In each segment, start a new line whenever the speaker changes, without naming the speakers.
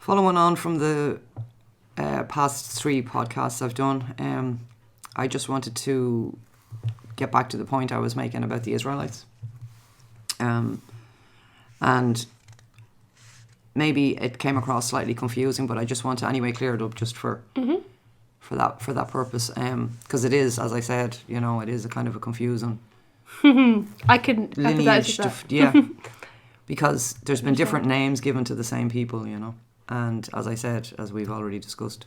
Following on from the past 3 podcasts I've done, I just wanted to get back to the point I was making about the Israelites. And maybe it came across slightly confusing, but I just want to anyway clear it up just for that purpose. Because it is, as I said, it is a kind of a confusing
I can empathize with that.
Yeah, because there's been different names given to the same people, and as I said, as we've already discussed,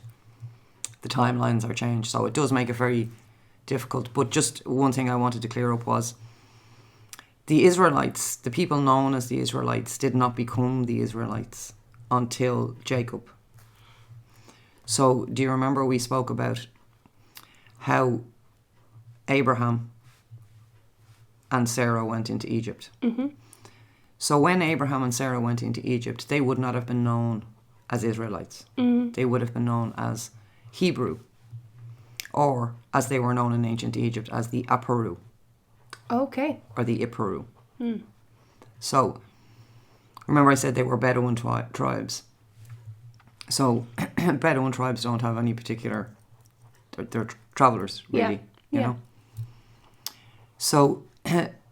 the timelines are changed, so it does make it very difficult. But just one thing I wanted to clear up was the Israelites, the people known as the Israelites, did not become the Israelites until Jacob. So do you remember we spoke about how Abraham and Sarah went into Egypt?
Mm-hmm.
So when Abraham and Sarah went into Egypt, they would not have been known as Israelites.
Mm-hmm.
They would have been known as Hebrew, or as they were known in ancient Egypt as the Aparu.
Okay.
Or the Iparu. So remember I said they were Bedouin tribes. So Bedouin tribes don't have any particular, they're travelers really, you know. So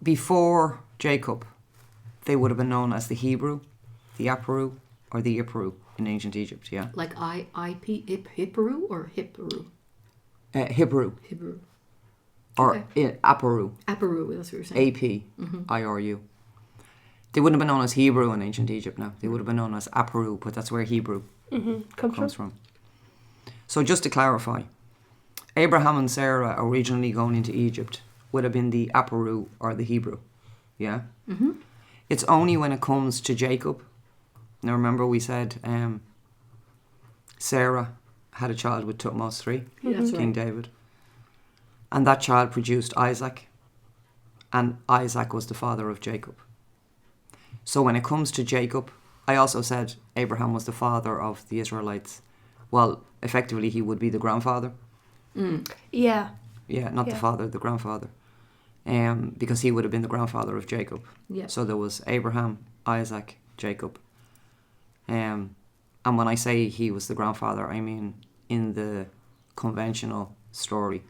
before Jacob, they would have been known as the Hebrew, the Aparu, or the Iparu in ancient Egypt, yeah.
Like Hipperu or Hipperu?
Hebrew.
Hebrew.
Or
Okay.
Aparu.
Aparu, that's what you're saying.
A-P-I-R-U. They wouldn't have been known as Hebrew in ancient Egypt now. They would have been known as Aparu, but that's where Hebrew comes from. So just to clarify, Abraham and Sarah originally going into Egypt would have been the Aparu or the Hebrew. Yeah?
Mm-hmm.
It's only when it comes to Jacob. Now remember we said Sarah had a child with Thutmose III,
That's
King
right.
David. And that child produced Isaac. And Isaac was the father of Jacob. So when it comes to Jacob, I also said Abraham was the father of the Israelites. Well, effectively he would be the grandfather.
Yeah.
Yeah, not the father, the grandfather. Because he would have been the grandfather of Jacob.
Yeah.
So there was Abraham, Isaac, Jacob. And when I say he was the grandfather, I mean in the conventional story.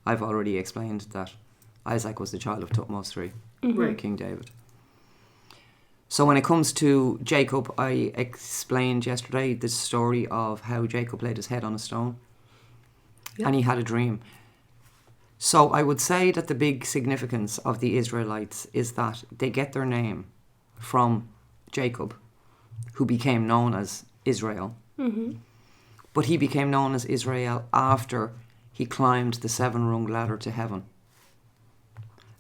I've already explained that Isaac was the child of Thutmose III,
Right.
King David. So when it comes to Jacob, I explained yesterday the story of how Jacob laid his head on a stone and he had a dream. So I would say that the big significance of the Israelites is that they get their name from Jacob, who became known as Israel. But he became known as Israel after he climbed the 7-rung ladder to heaven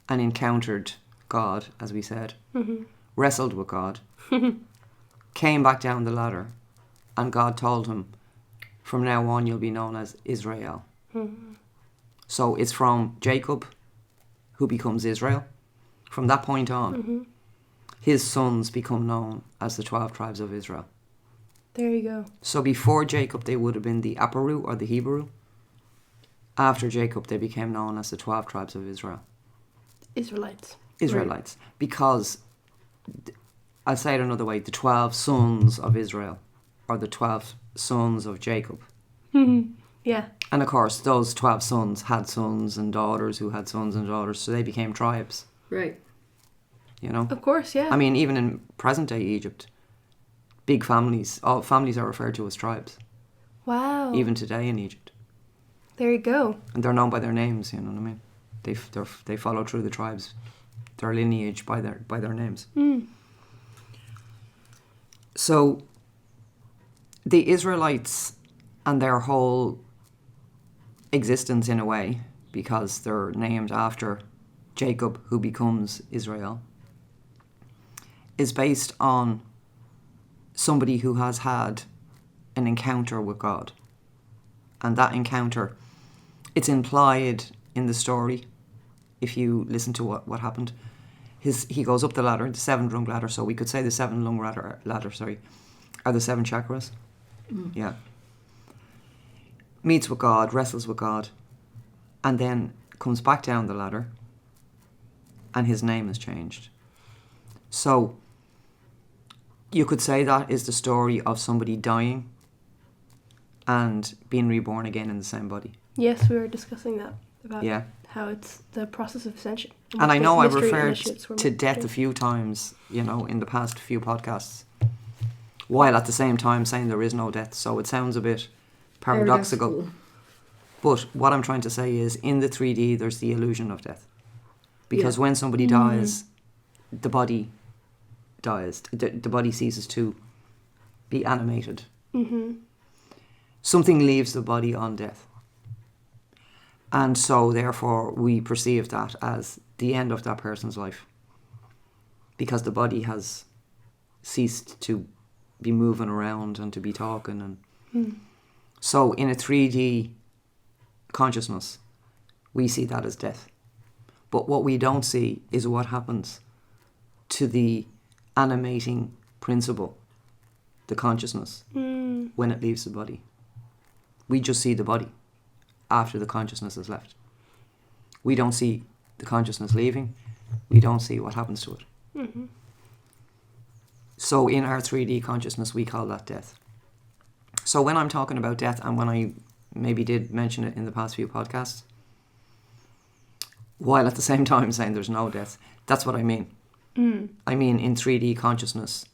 and encountered God, as we said, wrestled with God, came back down the ladder, and God told him, from now on you'll be known as Israel. So it's from Jacob, who becomes Israel. From that point on, his sons become known as the 12 tribes of Israel.
There you go.
So before Jacob, they would have been the Aparu or the Hebrew. After Jacob, they became known as the 12 tribes of Israel.
Israelites.
Because, I'll say it another way, the 12 sons of Israel, or the 12 sons of Jacob.
Yeah.
And of course, those 12 sons had sons and daughters who had sons and daughters, so they became tribes.
Right.
You know?
Of course, yeah.
I mean, even in present-day Egypt, big families, all families are referred to as tribes.
Wow.
Even today in Egypt.
There you go.
And they're known by their names, you know what I mean? They follow through the tribes, their lineage by their names. So the Israelites and their whole existence in a way, because they're named after Jacob, who becomes Israel, is based on somebody who has had an encounter with God. And that encounter, it's implied in the story, if you listen to what happened. He goes up the ladder, the 7-rung ladder, so we could say the 7-rung ladder, are the 7 chakras. Yeah. Meets with God, wrestles with God, and then comes back down the ladder, and his name is changed. So You could say that is the story of somebody dying and being reborn again in the same body.
Yes, we were discussing that about
Yeah.
how it's the process of ascension.
And I know I've
Mystery
referred
initiates were
to
meant
death
do.
a few times, in the past few podcasts, while at the same time saying there is no death. So it sounds a bit paradoxical. But what I'm trying to say is, in the 3D, there's the illusion of death. Because when somebody dies, the body dies. The body ceases to be animated.
Mm-hmm.
Something leaves the body on death. And so, therefore, we perceive that as the end of that person's life. Because the body has ceased to be moving around and to be talking. And so, in a 3D consciousness, we see that as death. But what we don't see is what happens to the animating principle, the consciousness, when it leaves the body. We just see the body after the consciousness is left. We don't see the consciousness leaving. We don't see what happens to it.
Mm-hmm.
So in our 3D consciousness, we call that death. So when I'm talking about death, and when I maybe did mention it in the past few podcasts, while at the same time saying there's no death, that's what I mean. I mean, in 3D consciousness,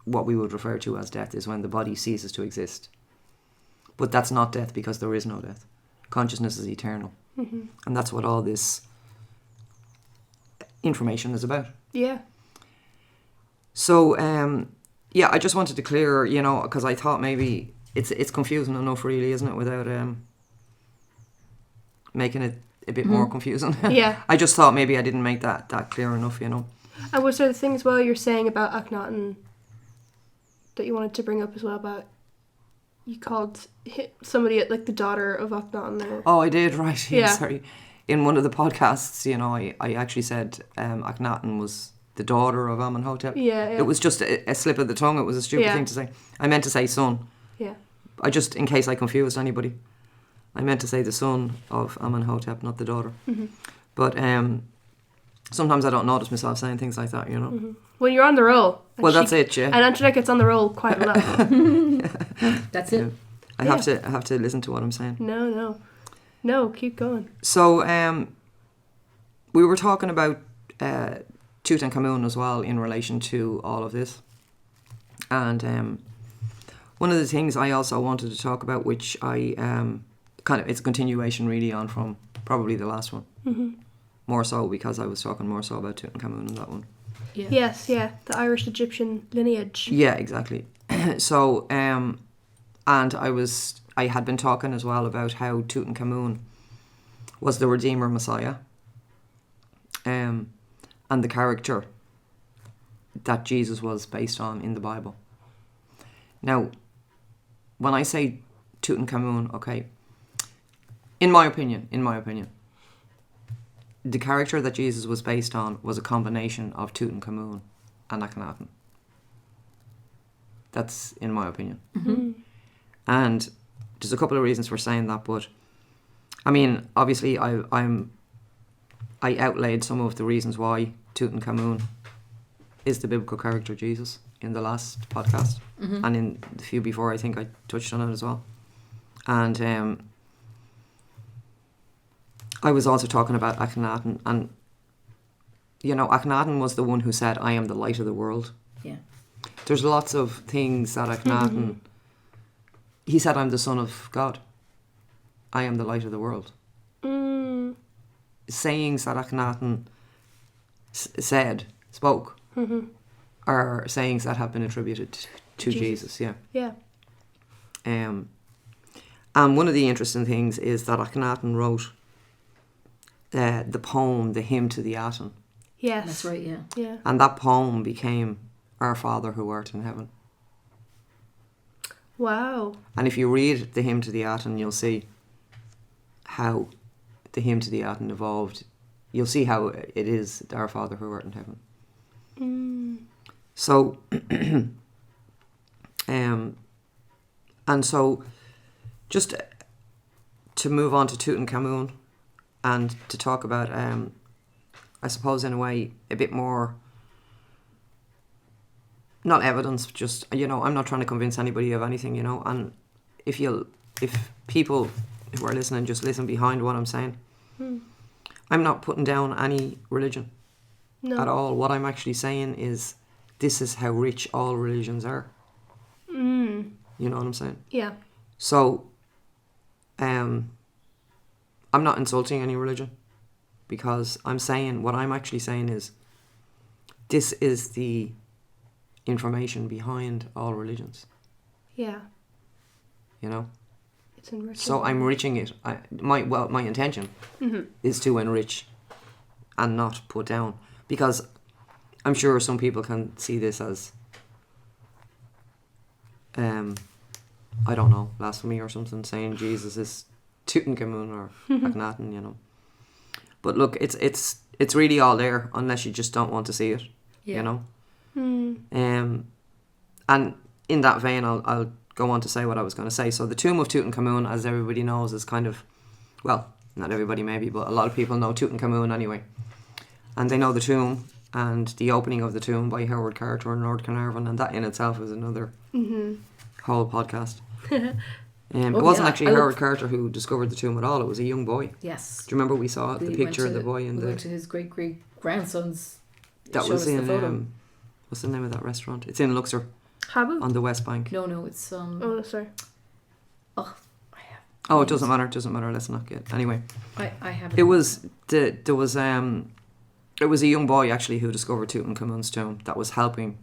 what we would refer to as death is when the body ceases to exist. But that's not death, because there is no death. Consciousness is eternal.
Mm-hmm.
And that's what all this information is about.
Yeah.
So, I just wanted to clear, because I thought maybe it's confusing enough, really, isn't it, without making it a bit more confusing.
Yeah.
I just thought maybe I didn't make that clear enough,
And was there the thing as well you're saying about Akhenaten that you wanted to bring up as well about you called somebody like the daughter of Akhenaten? Or...
Oh, I did, right. Yeah,
Yeah.
sorry. In one of the podcasts, I actually said Akhenaten was the daughter of Amenhotep.
Yeah.
It was just a slip of the tongue. It was a stupid thing to say. I meant to say son.
Yeah.
I just, in case I confused anybody, I meant to say the son of Amenhotep, not the daughter.
Mm-hmm.
But sometimes I don't notice myself saying things like that,
Mm-hmm. Well, you're on the roll.
Well, that's it, yeah.
And Antoinette gets on the roll quite a lot.
That's it.
I have to listen to what I'm saying.
No, keep going.
So, we were talking about Tutankhamun as well in relation to all of this. And one of the things I also wanted to talk about, which I it's a continuation really on from probably the last one.
Mm-hmm.
More so because I was talking more so about Tutankhamun in that one.
Yeah.
Yes, the Irish-Egyptian lineage.
Yeah, exactly. So, and I had been talking as well about how Tutankhamun was the Redeemer Messiah, and the character that Jesus was based on in the Bible. Now, when I say Tutankhamun, okay, in my opinion, the character that Jesus was based on was a combination of Tutankhamun and Akhenaten. That's in my opinion.
Mm-hmm.
And there's a couple of reasons for saying that, but I mean, obviously I outlaid some of the reasons why Tutankhamun is the biblical character Jesus in the last podcast.
Mm-hmm.
And in the few before, I think I touched on it as well. And I was also talking about Akhenaten, and Akhenaten was the one who said, "I am the light of the world."
Yeah.
There's lots of things that Akhenaten, he said, "I'm the son of God. I am the light of the world." Sayings that Akhenaten spoke, are sayings that have been attributed to Jesus. Yeah.
Yeah.
And one of the interesting things is that Akhenaten wrote the poem, the hymn to the Aten.
Yes.
That's right, yeah.
Yeah.
And that poem became Our Father who art in heaven.
Wow.
And if you read the hymn to the Aten, you'll see how the hymn to the Aten evolved. You'll see how it is Our Father who art in heaven. So, and so, just to move on to Tutankhamun and to talk about, I suppose in a way, a bit more, not evidence, just, you know, I'm not trying to convince anybody of anything, you know, and if people who are listening just listen behind what I'm saying, I'm not putting down any religion at all. What I'm actually saying is this is how rich all religions are. You know what I'm saying?
Yeah.
So, I'm not insulting any religion, because I'm saying, what I'm actually saying is, this is the information behind all religions.
Yeah.
You know?
It's enriching.
So I'm enriching it. My intention is to enrich and not put down, because I'm sure some people can see this as, I don't know, blasphemy or something, saying Jesus is Tutankhamun or Akhenaten, you know. But look, it's really all there, unless you just don't want to see it, you know. And in that vein, I'll go on to say what I was going to say. So the tomb of Tutankhamun, as everybody knows, is kind of, well, not everybody maybe, but a lot of people know Tutankhamun anyway. And they know the tomb and the opening of the tomb by Howard Carter and Lord Carnarvon, and that in itself is another whole podcast. It wasn't actually Howard Carter who discovered the tomb at all. It was a young boy.
Yes.
Do you remember we saw the picture of the boy in
we
the...
went to his great-great-grandson's...
That was in... what's the name of that restaurant? It's in Luxor.
Habu?
On the West Bank.
No, it's...
Oh, sorry.
Oh, I have...
Oh, it doesn't matter. Let's not get... Anyway.
I have it.
It was... There was... It was a young boy, actually, who discovered Tutankhamun's tomb that was helping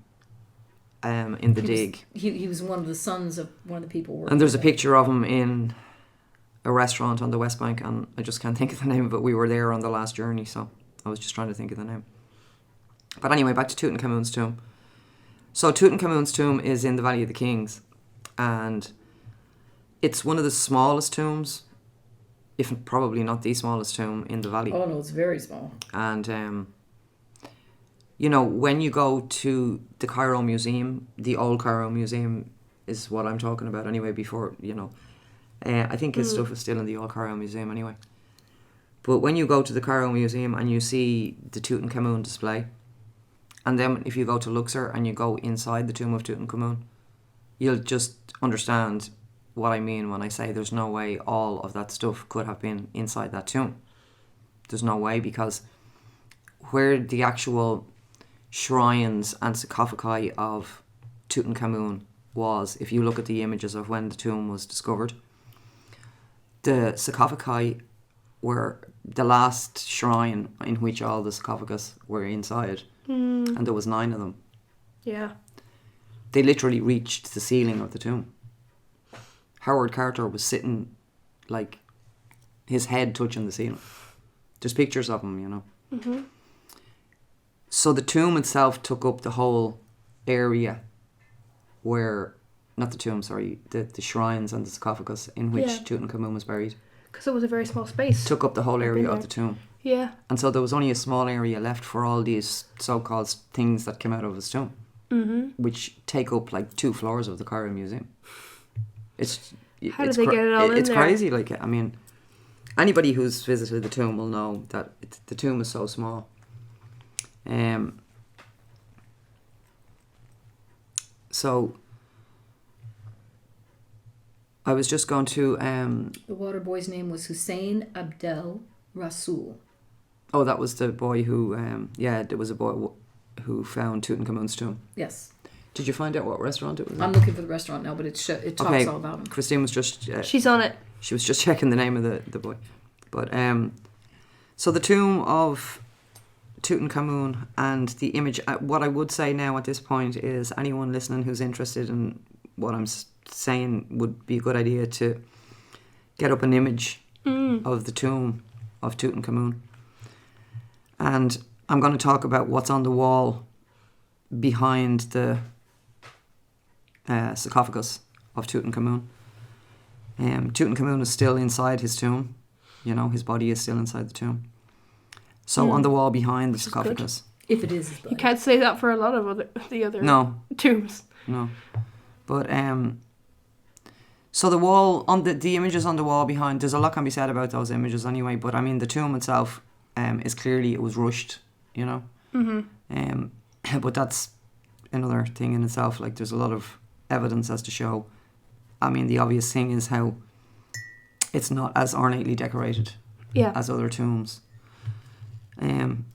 in the dig.
He was one of the sons of one of the people working.
And there's a picture of him in a restaurant on the West Bank, and I just can't think of the name of it. We were there on the last journey, so I was just trying to think of the name. But anyway, back to Tutankhamun's tomb. So Tutankhamun's tomb is in the Valley of the Kings, and it's one of the smallest tombs, if probably not the smallest tomb in the valley.
Oh no, it's very small.
And you know, when you go to the Cairo Museum, the old Cairo Museum is what I'm talking about anyway, before, you know, I think his stuff is still in the old Cairo Museum anyway. But when you go to the Cairo Museum and you see the Tutankhamun display, and then if you go to Luxor and you go inside the tomb of Tutankhamun, you'll just understand what I mean when I say there's no way all of that stuff could have been inside that tomb. There's no way, because where the actual shrines and sarcophagi of Tutankhamun was, if you look at the images of when the tomb was discovered, the sarcophagi were the last shrine in which all the sarcophagus were inside, and there was 9 of them.
Yeah.
They literally reached the ceiling of the tomb. Howard Carter was sitting, like, his head touching the ceiling. There's pictures of him, you know. So the tomb itself took up the whole area where, not the tomb, sorry, the shrines and the sarcophagus in which Tutankhamun was buried.
Because it was a very small space.
Took up the whole area of the tomb.
Yeah.
And so there was only a small area left for all these so-called things that came out of his tomb, which take up like 2 floors of the Cairo Museum.
How did they get it all in there?
It's crazy. Like, I mean, anybody who's visited the tomb will know that the tomb is so small. So I was just going to...
the water boy's name was Hussein Abdel Rasool.
Oh, that was the boy who... there was a boy who found Tutankhamun's tomb.
Yes.
Did you find out what restaurant it was?
I'm looking for the restaurant now, but it talks all about him.
Christine was just...
she's on it.
She was just checking the name of the boy. But, so the tomb of Tutankhamun and the image... what I would say now at this point is anyone listening who's interested in what I'm saying would be a good idea to get up an image of the tomb of Tutankhamun. And I'm going to talk about what's on the wall behind the sarcophagus of Tutankhamun. Tutankhamun is still inside his tomb. You know, his body is still inside the tomb. So on the wall behind the sarcophagus.
If it is his body.
You can't say that for a lot of the other tombs.
No. But so the wall on the images on the wall behind, there's a lot can be said about those images anyway, but I mean the tomb itself is clearly, it was rushed, you know. But that's another thing in itself. Like, there's a lot of evidence as to show. I mean, the obvious thing is how it's not as ornately decorated as other tombs.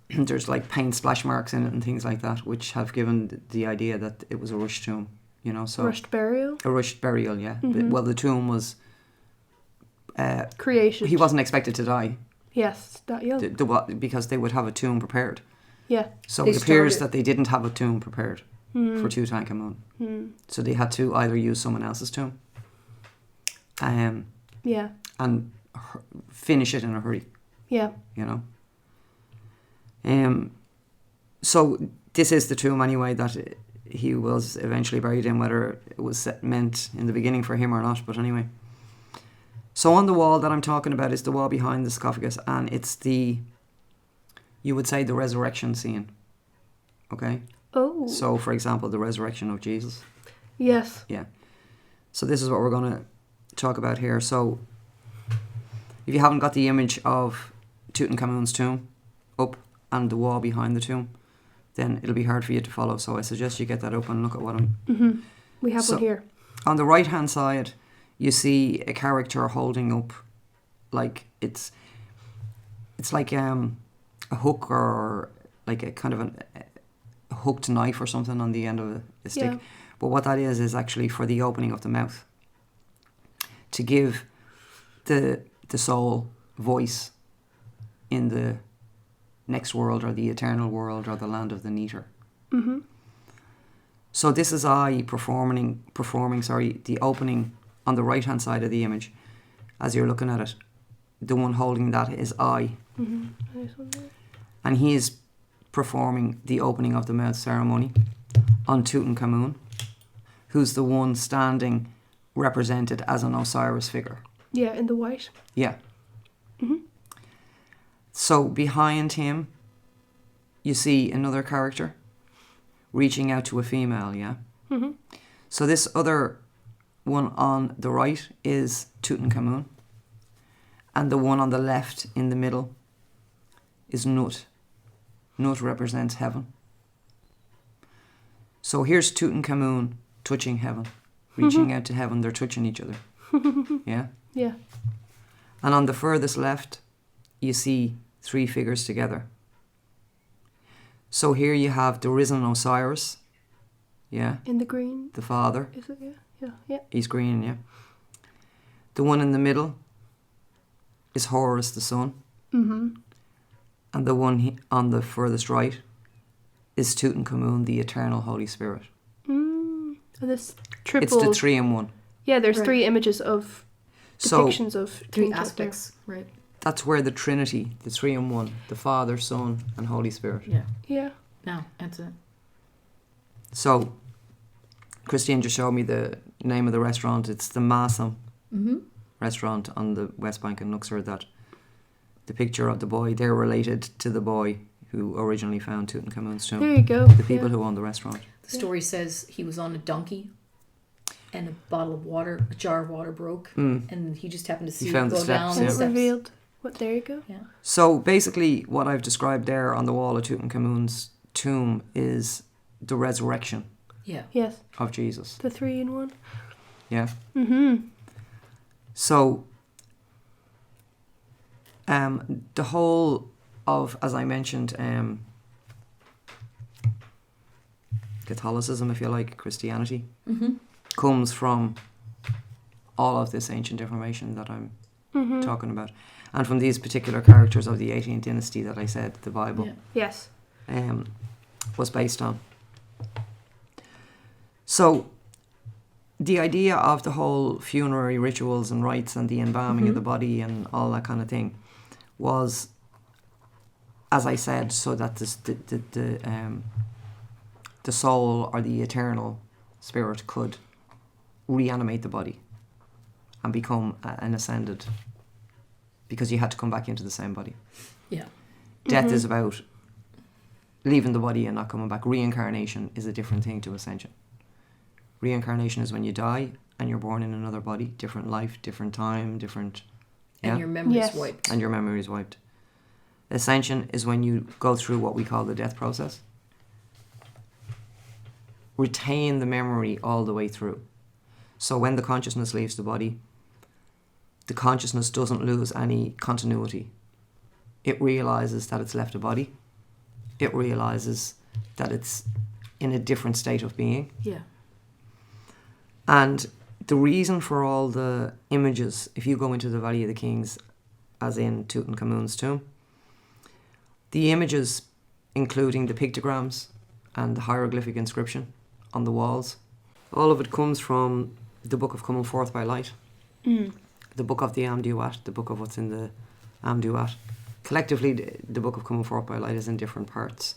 There's like paint splash marks in it and things like that, which have given the idea that it was a rushed tomb. You know, so
Rushed burial?
A rushed burial, yeah.
Mm-hmm.
Well, the tomb was
creation.
He wasn't expected to die.
Yes, that young.
Because they would have a tomb prepared.
Yeah.
So it appears that they didn't have a tomb prepared for Tutankhamun. So they had to either use someone else's tomb. And finish it in a hurry. Yeah. You know. So this is the tomb anyway that he was eventually buried in, whether it was meant in the beginning for him or not. But anyway. So on the wall that I'm talking about is the wall behind the sarcophagus, and it's you would say the resurrection scene. Okay?
Oh.
So, for example, the resurrection of Jesus.
Yes.
Yeah. So this is what we're going to talk about here. So if you haven't got the image of Tutankhamun's tomb up and the wall behind the tomb, then it'll be hard for you to follow. So I suggest you get that up and look at what I'm...
Mm-hmm. We have one here.
On the right-hand side, you see a character holding up, like it's like a hook or like a kind of a hooked knife or something on the end of a stick. Yeah. But what that is actually for the opening of the mouth, to give the soul voice in the next world or the eternal world or the land of the Neter. Mm-hmm. So this is I performing the opening on the right hand side of the image as you're looking at it. The one holding that is I. Mm-hmm. And he is performing the opening of the mouth ceremony on Tutankhamun, who's the one standing represented as an Osiris figure.
Yeah, in the white.
Yeah. Mm-hmm. So behind him, you see another character reaching out to a female, yeah? Mm-hmm. So this other one on the right is Tutankhamun, and the one on the left in the middle is Nut. Nut represents heaven. So here's Tutankhamun touching heaven, reaching out to heaven. They're touching each other. Yeah?
Yeah.
And on the furthest left, you see three figures together. So here you have the risen Osiris. Yeah?
In the green.
The father.
Is it? Yeah. Yeah. Yeah.
He's green, yeah. The one in the middle is Horus, the son. Mm-hmm. And the one on the furthest right is Tutankhamun, the eternal Holy Spirit.
And this triple...
It's the 3-in-1.
Yeah, there's three images of depictions of
three aspects. Right.
That's where the Trinity, the 3-in-1, the Father, Son, and Holy Spirit.
Yeah.
Yeah.
No, that's it.
So, Christine just showed me the name of the restaurant. It's the Masam restaurant on the West Bank in Luxor. That the picture of the boy, they're related to the boy who originally found Tutankhamun's tomb.
There you go.
The people who own the restaurant.
The story says he was on a donkey and a bottle of water, a jar of water broke, and he just happened to see it go down the steps.
Revealed. What? There you go.
Yeah.
So basically, what I've described there on the wall of Tutankhamun's tomb is the resurrection.
Yeah.
Yes.
Of Jesus.
The 3-in-1.
Yeah. Mm-hmm. So, the whole of, as I mentioned, Catholicism, if you like, Christianity, comes from all of this ancient information that I'm talking about. And from these particular characters of the 18th dynasty that I said the Bible
Yes.
Was based on. So, the idea of the whole funerary rituals and rites and the embalming of the body and all that kind of thing was, as I said, so that the soul or the eternal spirit could reanimate the body and become an ascended, because you had to come back into the same body.
Yeah.
Death is about leaving the body and not coming back. Reincarnation is a different thing to ascension. Reincarnation is when you die and you're born in another body, different life, different time, different...
And your memory is wiped.
And your memory is wiped. Ascension is when you go through what we call the death process, retain the memory all the way through. So when the consciousness leaves the body, the consciousness doesn't lose any continuity. It realizes that it's left a body. It realizes that it's in a different state of being.
Yeah.
And the reason for all the images, if you go into the Valley of the Kings, as in Tutankhamun's tomb, the images, including the pictograms and the hieroglyphic inscription on the walls, all of it comes from the book of Coming Forth by Light, the book of the Amduat, the book of what's in the Amduat. Collectively, the book of Coming Forth by Light is in different parts,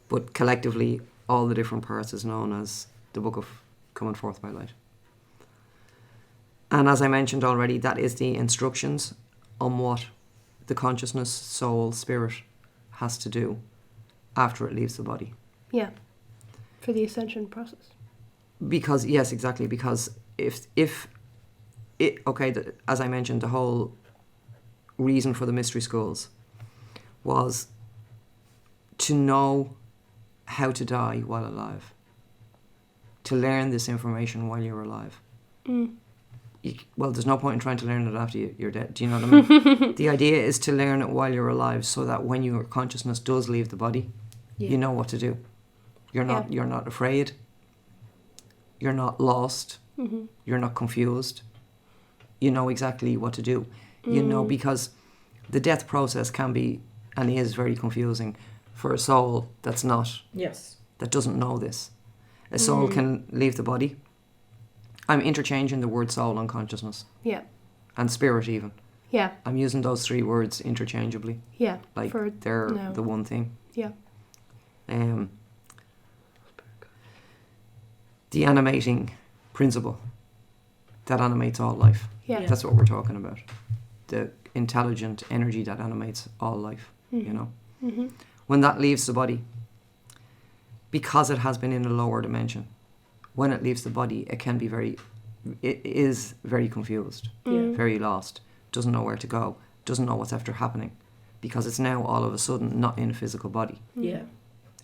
but collectively, all the different parts is known as the book of Coming Forth by Light. And as I mentioned already, that is the instructions on what the consciousness, soul, spirit has to do after it leaves the body.
Yeah, for the ascension process.
Because, yes, exactly, because if it, okay, as I mentioned, the whole reason for the mystery schools was to know how to die while alive, to learn this information while you're alive. Well, there's no point in trying to learn it after you're dead. Do you know what I mean? The idea is to learn it while you're alive, so that when your consciousness does leave the body, you know what to do. You're not afraid. You're not lost. You're not confused. You know exactly what to do. You know, because the death process can be and is very confusing for a soul that's not.
Yes.
That doesn't know this. A soul can leave the body. I'm interchanging the word soul and consciousness.
Yeah.
And spirit even.
Yeah.
I'm using those three words interchangeably.
Yeah.
Like they're the one thing.
Yeah.
The animating principle that animates all life.
Yeah.
That's what we're talking about. The intelligent energy that animates all life, you know. When that leaves the body, because it has been in a lower dimension, when it leaves the body, it is very confused, very lost, doesn't know where to go, doesn't know what's after happening, because it's now all of a sudden not in a physical body.
Yeah.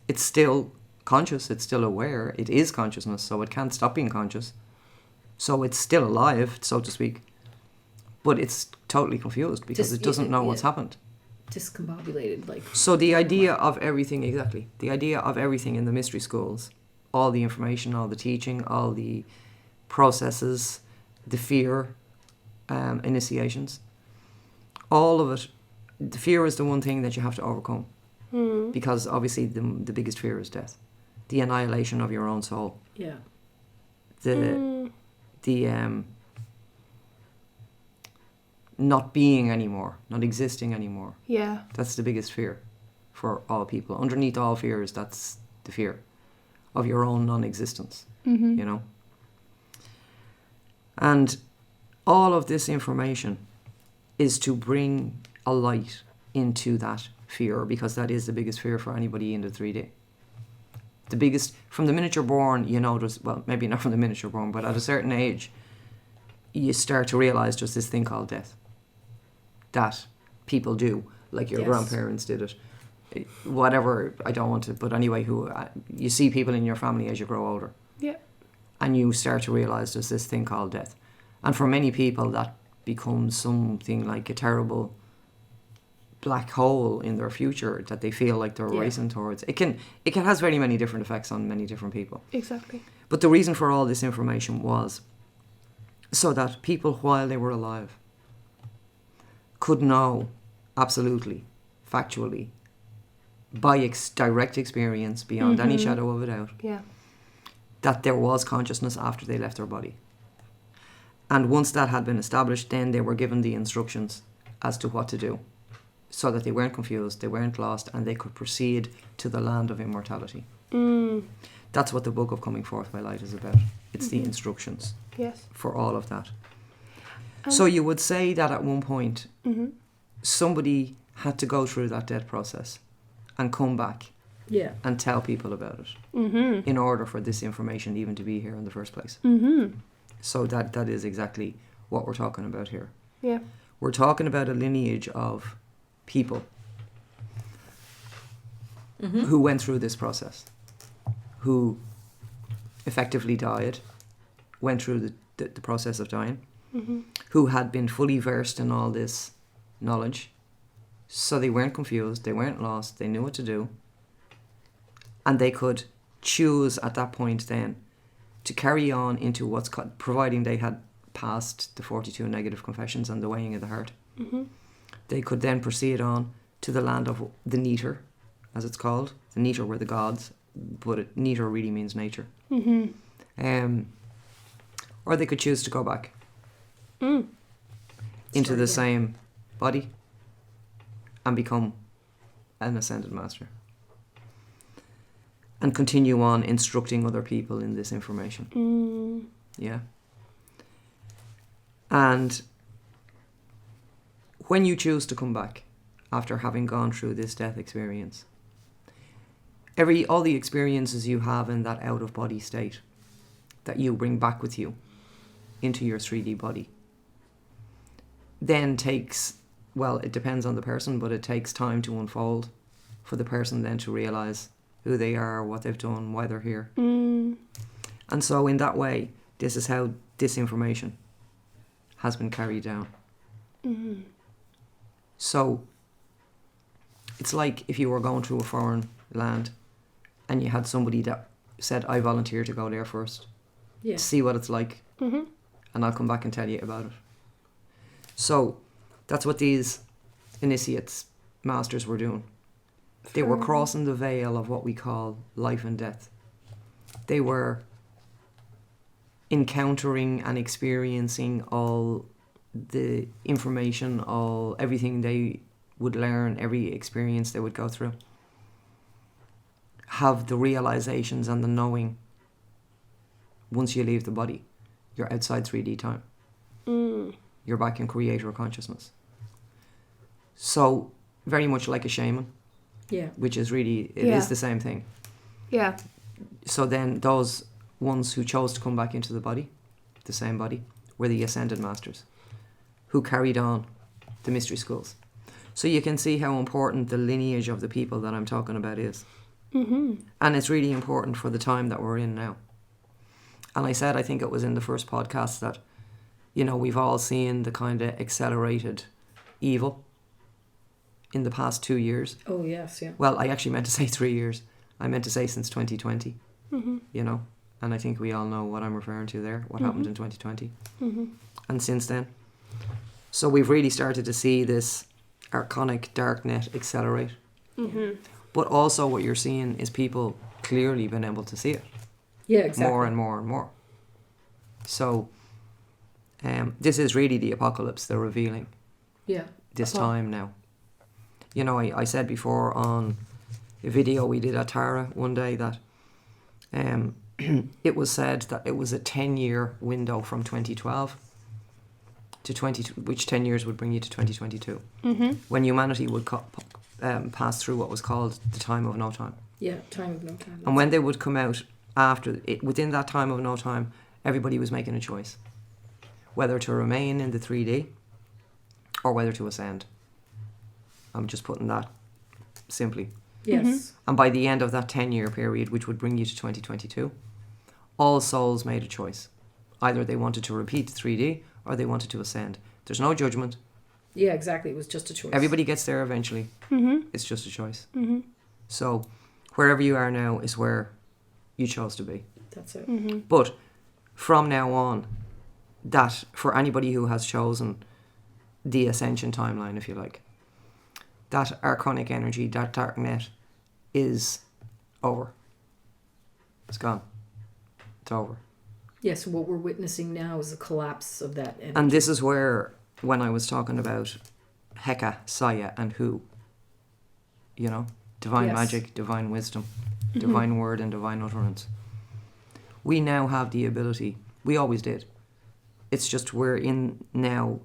It's still conscious, it's still aware, it is consciousness, so it can't stop being conscious. So it's still alive, so to speak, but it's totally confused because it doesn't know what's happened.
Discombobulated, like.
So the idea of everything, the idea of everything in the mystery schools, all the information, all the teaching, all the processes, the fear, initiations, all of it, the fear is the one thing that you have to overcome. Because obviously the biggest fear is death. The annihilation of your own soul.
Yeah.
The not being anymore, not existing anymore.
Yeah.
That's the biggest fear for all people. Underneath all fears, that's the fear of your own non-existence, you know. And all of this information is to bring a light into that fear, because that is the biggest fear for anybody in the 3D. The biggest, from the minute you're born, you know, well, maybe not from the minute you're born, but at a certain age, you start to realise just this thing called death. That people do, like your grandparents did it. Whatever, I don't want to, but anyway, you see people in your family as you grow older.
Yeah.
And you start to realise there's this thing called death. And for many people, that becomes something like a terrible black hole in their future that they feel like they're racing towards. It can has very many different effects on many different people.
Exactly.
But the reason for all this information was so that people, while they were alive, could know absolutely, factually, by direct experience, beyond any shadow of a doubt, that there was consciousness after they left their body. And once that had been established, then they were given the instructions as to what to do, so that they weren't confused, they weren't lost, and they could proceed to the land of immortality. That's what the book of Coming Forth by Light is about. It's the instructions for all of that. So you would say that at one point, somebody had to go through that death process and come back and tell people about it in order for this information even to be here in the first place. So that is exactly what we're talking about here.
Yeah.
We're talking about a lineage of people who went through this process, who effectively died, went through the process of dying, who had been fully versed in all this knowledge. So they weren't confused, they weren't lost, they knew what to do. And they could choose at that point then to carry on into what's called, providing they had passed the 42 negative confessions and the weighing of the heart. They could then proceed on to the land of the Neter, as it's called. The Neter were the gods, but Neter really means nature. Or they could choose to go back into the same body and become an ascended master and continue on instructing other people in this information. Yeah. And when you choose to come back after having gone through this death experience, all the experiences you have in that out of body state that you bring back with you into your 3D body then takes, well, it depends on the person, but it takes time to unfold for the person then to realise who they are, what they've done, why they're here. And so in that way, this is how this information has been carried down. So it's like if you were going through a foreign land and you had somebody that said, I volunteer to go there first, see what it's like, and I'll come back and tell you about it. So that's what these initiates, masters, were doing. They were crossing the veil of what we call life and death. They were encountering and experiencing all the information, everything they would learn, every experience they would go through. Have the realizations and the knowing. Once you leave the body, you're outside 3D time. You're back in creator consciousness. So, very much like a shaman.
Yeah.
Which is really, it is the same thing.
Yeah.
So then those ones who chose to come back into the body, the same body, were the ascended masters who carried on the mystery schools. So you can see how important the lineage of the people that I'm talking about is. And it's really important for the time that we're in now. And I said, I think it was in the first podcast that, you know, we've all seen the kind of accelerated evil in the past 2 years.
Oh, yes, yeah.
Well, I actually meant to say 3 years. I meant to say since 2020, you know. And I think we all know what I'm referring to there, what happened in 2020. And since then. So we've really started to see this archonic dark net accelerate. But also what you're seeing is people clearly been able to see it.
Yeah, exactly.
More and more and more. So this is really the apocalypse, the revealing.
Yeah.
This time now. You know, I said before on a video we did at Tara one day that it was said that it was a 10-year window from 2012 to which 10 years would bring you to 2022. When humanity would pass through what was called the time of no time.
Yeah, time of no time.
And when they would come out after it, within that time of no time, everybody was making a choice. Whether to remain in the 3D or whether to ascend. I'm just putting that simply.
Yes.
And by the end of that 10-year period, which would bring you to 2022, all souls made a choice. Either they wanted to repeat 3D or they wanted to ascend. There's no judgment.
Yeah, exactly. It was just a choice.
Everybody gets there eventually. It's just a choice. So wherever you are now is where you chose to be.
That's it.
But from now on, that for anybody who has chosen the ascension timeline, if you like, that archonic energy, that dark net is over. It's gone. It's over.
Yes, what we're witnessing now is a collapse of that energy.
And this is where, when I was talking about Heka, Saya, and Hu, you know, divine magic, divine wisdom, divine word, and divine utterance. We now have the ability, we always did. It's just we're in now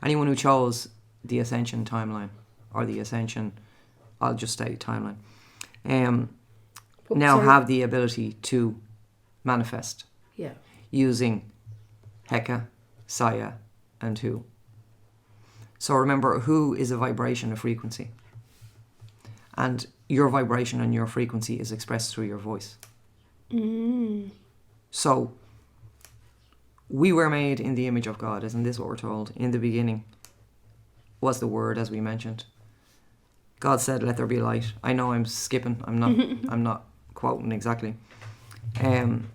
anyone who chose the ascension timeline, or the ascension, I'll just say timeline, now have the ability to manifest using Heka, Saya, and Hu. So remember, Hu is a vibration, a frequency. And your vibration and your frequency is expressed through your voice. So, we were made in the image of God, isn't this what we're told? In the beginning was the Word, as we mentioned. God said, "Let there be light." I know I'm skipping. I'm not quoting exactly. And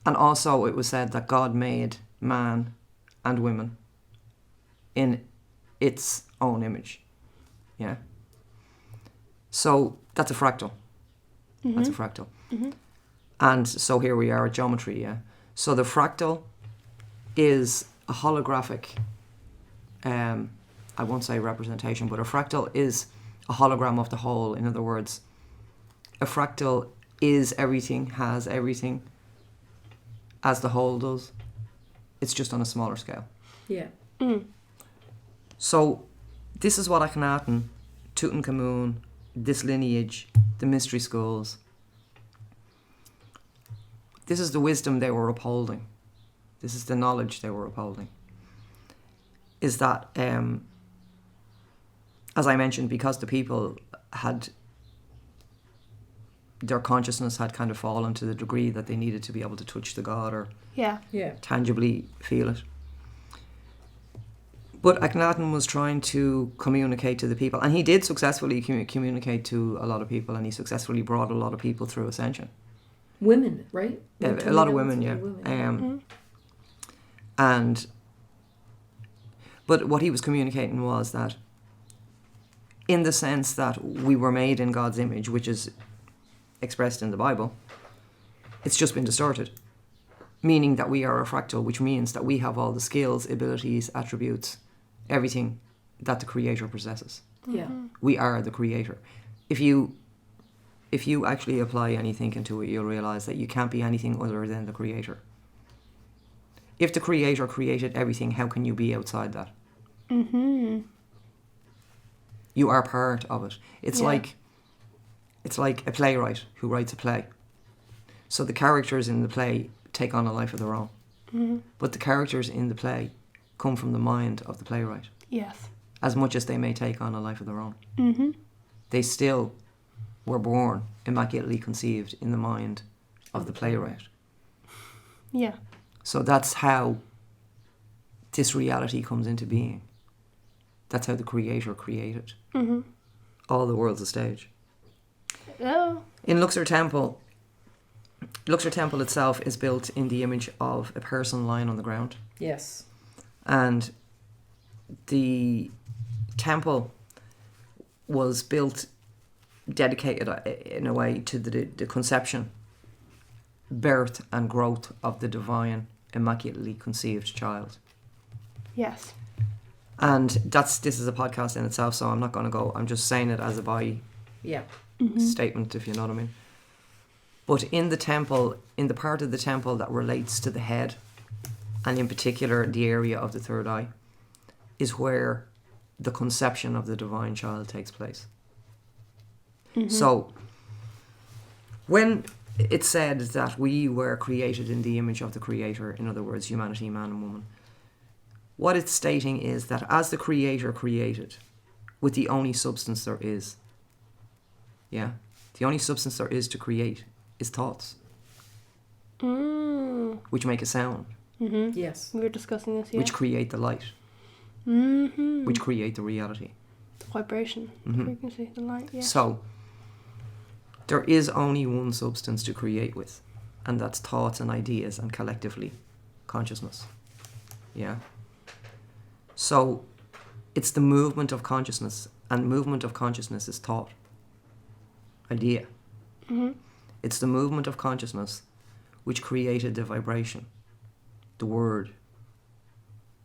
also it was said that God made man and women in its own image. Yeah. So that's a fractal. That's a fractal. And so here we are at geometry, yeah. So the fractal is a holographic, I won't say representation, but a fractal is a hologram of the whole. In other words, a fractal is everything, has everything, as the whole does. It's just on a smaller scale.
Yeah.
So this is what Akhenaten, Tutankhamun, this lineage, the mystery schools, this is the wisdom they were upholding. This is the knowledge they were upholding. Is that, as I mentioned, because the people had, their consciousness had kind of fallen to the degree that they needed to be able to touch the God or tangibly feel it. But Akhenaten was trying to communicate to the people, and he did successfully communicate to a lot of people, and he successfully brought a lot of people through ascension.
Women, right?
A lot of women, yeah. But what he was communicating was that, in the sense that we were made in God's image, which is expressed in the Bible, it's just been distorted. Meaning that we are a fractal, which means that we have all the skills, abilities, attributes, everything that the Creator possesses.
Yeah.
We are the Creator. If you actually apply any thinking to it, you'll realise that you can't be anything other than the Creator. If the Creator created everything, how can you be outside that? You are part of it. It's like a playwright who writes a play. So the characters in the play take on a life of their own. But the characters in the play come from the mind of the playwright.
Yes.
As much as they may take on a life of their own. They still were born immaculately conceived in the mind of the playwright.
Yeah.
So that's how this reality comes into being. That's how the Creator created. All the world's a stage.
Oh.
In Luxor Temple itself is built in the image of a person lying on the ground.
Yes.
And the temple was built, dedicated in a way to the conception, birth and growth of the divine, immaculately conceived child.
Yes.
And this is a podcast in itself, so I'm not going to go, I'm just saying it as a statement, if you know what I mean. But in the temple, in the part of the temple that relates to the head, and in particular the area of the third eye, is where the conception of the divine child takes place. So, when it's said that we were created in the image of the Creator, in other words, humanity, man and woman, what it's stating is that as the Creator created, with the only substance there is, the only substance there is to create is thoughts, which make a sound.
Yes.
We were discussing this,
which create the light, which create the reality.
The vibration, the frequency, the light, yeah.
So, there is only one substance to create with, and that's thoughts and ideas and collectively consciousness. Yeah. So, it's the movement of consciousness, and movement of consciousness is thought, idea. It's the movement of consciousness which created the vibration, the word,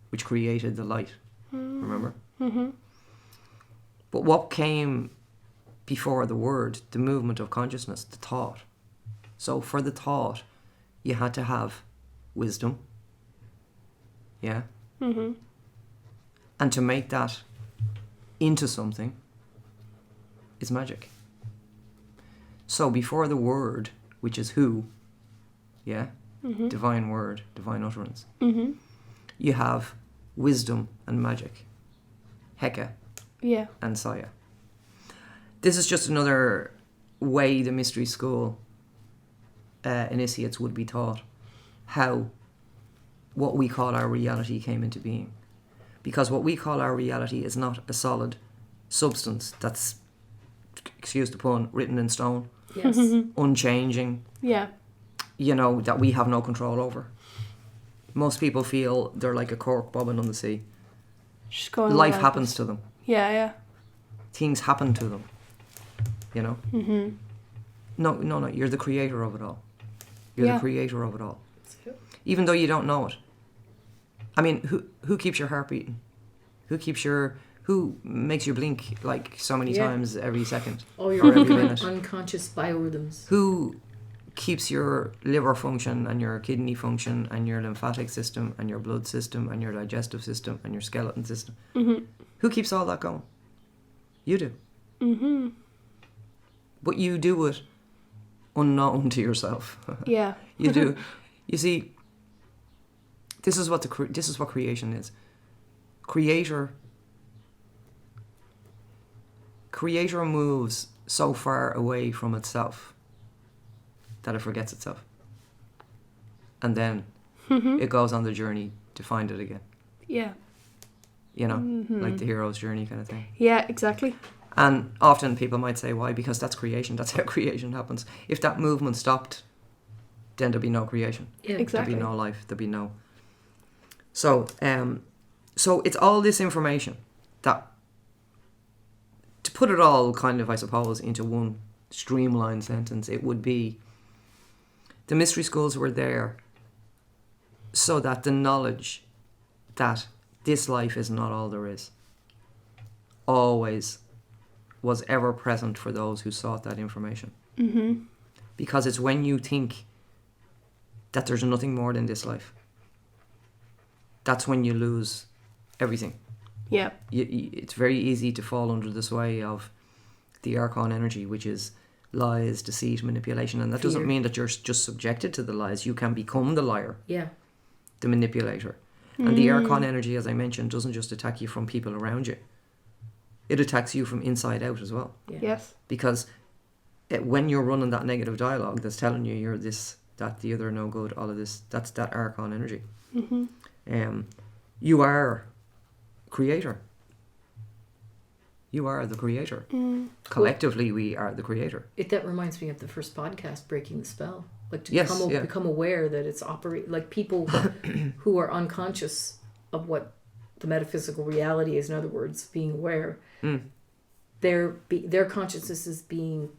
which created the light. Remember? But what came before the word, the movement of consciousness, the thought? So for the thought, you had to have wisdom. Yeah? And to make that into something is magic. So before the word, which is who, divine word, divine utterance, you have wisdom and magic, Heka and Saya. this is just another way the mystery school initiates would be taught how what we call our reality came into being. Because what we call our reality is not a solid substance that's, excuse the pun, written in stone,
Yes.
unchanging,
Yeah.
That we have no control over. Most people feel they're like a cork bobbing on the sea.
Just going
Life
like
happens
this.
to them.
Yeah.
Things happen to them. No, you're the creator of it all. You're the creator of it all. Even though you don't know it. I mean, who keeps your heart beating? Who makes you blink like so many times every second?
All your unconscious biorhythms.
Who keeps your liver function and your kidney function and your lymphatic system and your blood system and your digestive system and your skeleton system?
Mm-hmm.
Who keeps all that going? You do.
Mm-hmm.
But you do it unknown to yourself.
Yeah.
You do. You see, this is what creation is. Creator moves so far away from itself that it forgets itself. And then it goes on the journey to find it again.
Yeah.
Like the hero's journey kind of thing.
Yeah, exactly.
And often people might say, why? Because that's creation. That's how creation happens. If that movement stopped, then there'd be no creation.
Yeah,
exactly.
There'd be no life. There'd be no... So it's all this information that, to put it all kind of, I suppose, into one streamlined sentence, it would be the mystery schools were there so that the knowledge that this life is not all there is always was ever present for those who sought that information.
Mm-hmm.
Because it's when you think that there's nothing more than this life, that's when you lose everything.
Yeah.
It's very easy to fall under the sway of the Archon energy, which is lies, deceit, manipulation. And that
Fear.
doesn't mean that you're just subjected to the lies. You can become the liar,
Yeah.
the manipulator. And the Archon energy, as I mentioned, doesn't just attack you from people around you. It attacks you from inside out as well.
Yeah.
Yes.
Because when you're running that negative dialogue that's telling you you're this, that, the other, no good, all of this, that's that Archon energy.
Mm-hmm.
You are creator. You are the creator. Collectively, we are the creator.
That reminds me of the first podcast, Breaking the Spell. Like to
Yes,
become aware that it's like people who are unconscious of what the metaphysical reality is. In other words, being aware, their consciousness is being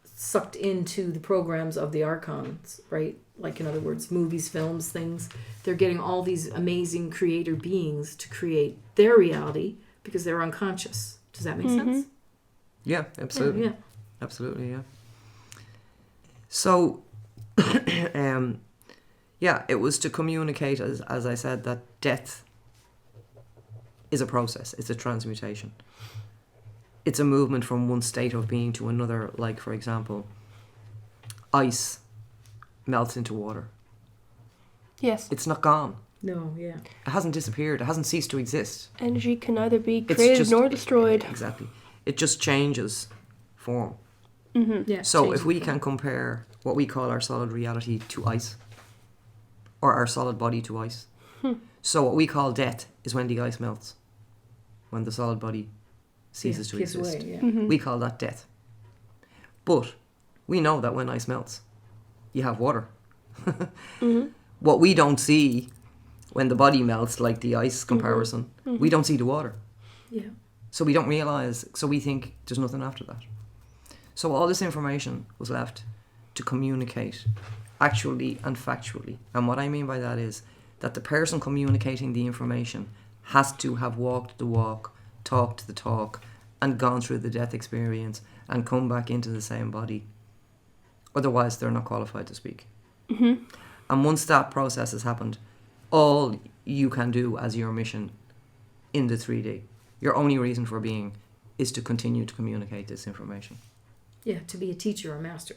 sucked into the programs of the archons, right? Like, in other words, movies, films, things. They're getting all these amazing creator beings to create their reality because they're unconscious. Does that make sense?
Yeah, absolutely.
Yeah.
Absolutely, yeah. So, it was to communicate, as I said, that death is a process. It's a transmutation. It's a movement from one state of being to another. Like, for example, ice melts into water.
Yes.
It's not gone.
No, yeah.
It hasn't disappeared. It hasn't ceased to exist.
Energy can neither be created nor destroyed.
Exactly. It just changes form.
Mm-hmm.
Yeah.
So if we can compare what we call our solid reality to ice, or our solid body to ice. So what we call death is when the ice melts, when the solid body ceases to exist.
Away, yeah.
Mm-hmm.
We call that death. But we know that when ice melts, you have water. What we don't see when the body melts, like the ice comparison, we don't see the water.
Yeah.
So we don't realise, so we think there's nothing after that. So all this information was left to communicate actually and factually. And what I mean by that is that the person communicating the information has to have walked the walk, talked the talk, and gone through the death experience and come back into the same body. Otherwise, they're not qualified to speak.
Mm-hmm.
And once that process has happened, all you can do as your mission in the 3D, your only reason for being, is to continue to communicate this information.
Yeah, to be a teacher or master.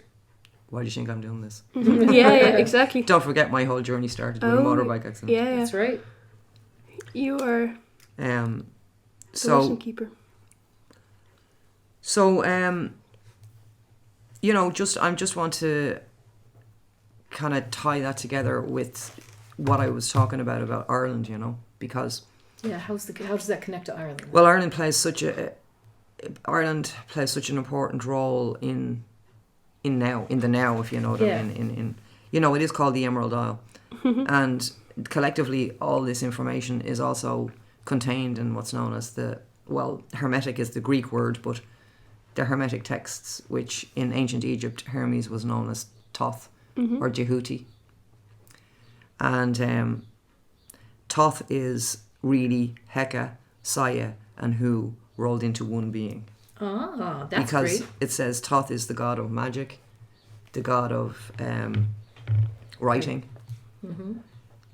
Why do you think I'm doing this?
Yeah, exactly.
Don't forget my whole journey started with a motorbike accident.
Yeah.
That's right.
You are the mission keeper.
So, you know, I just want to kind of tie that together with what I was talking about Ireland, you know, because
Yeah, how does that connect to Ireland?
well, Ireland plays such an important role in the now, if you know what I mean. In you know, it is called the Emerald Isle, and collectively, all this information is also contained in what's known as Hermetic is the Greek word, but the Hermetic texts, which in ancient Egypt, Hermes was known as Thoth or Jehuti. And Thoth is really Heka, Saya, and Hu rolled into one being.
Ah, that's
because
great.
It says Thoth is the god of magic, the god of writing.
Mm-hmm.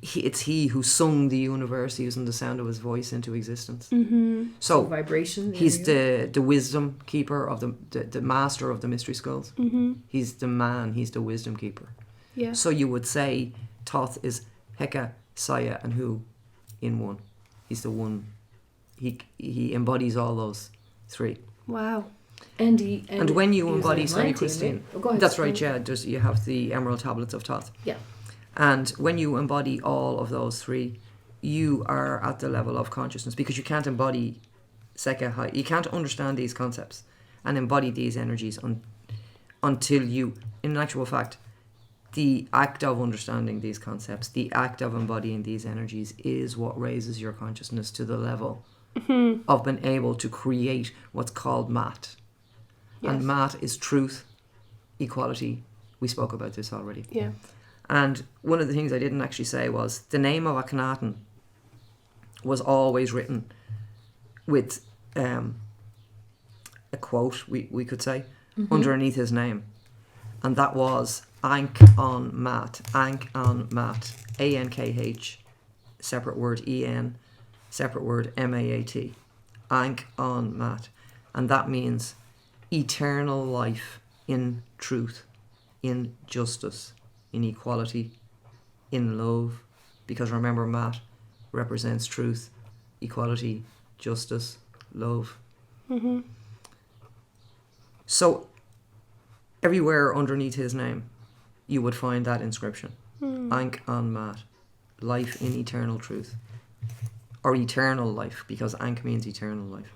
It's he who sung the universe using the sound of his voice into existence.
Mm-hmm.
So
vibration.
He's the wisdom keeper of the master of the mystery schools.
Mm-hmm.
He's the man. He's the wisdom keeper.
Yeah.
So you would say Thoth is Heka, Saya, and Hu in one. He's the one. He embodies all those three.
Wow.
And
when you embody,
uses
sorry,
19,
Christine.
right? Oh, go ahead.
That's right. Yeah, you have the Emerald Tablets of Thoth.
Yeah.
And when you embody all of those three, you are at the level of consciousness, because you can't embody Seka High. You can't understand these concepts and embody these energies until you, in actual fact, the act of understanding these concepts, the act of embodying these energies is what raises your consciousness to the level of being able to create what's called Mat.
Yes.
And Mat is truth, equality. We spoke about this already.
Yeah.
And one of the things I didn't actually say was the name of Akhenaten was always written with a quote, we could say, underneath his name. And that was Ankh on Mat. Ankh on Mat. A-N-K-H, separate word E-N, separate word M-A-A-T. Ankh on Mat. And that means eternal life in truth, in justice, in equality, in love, because remember, Mat represents truth, equality, justice, love.
Mm-hmm.
So everywhere underneath his name you would find that inscription. Ankh on Mat, life in eternal truth, or eternal life, because Ankh means eternal life.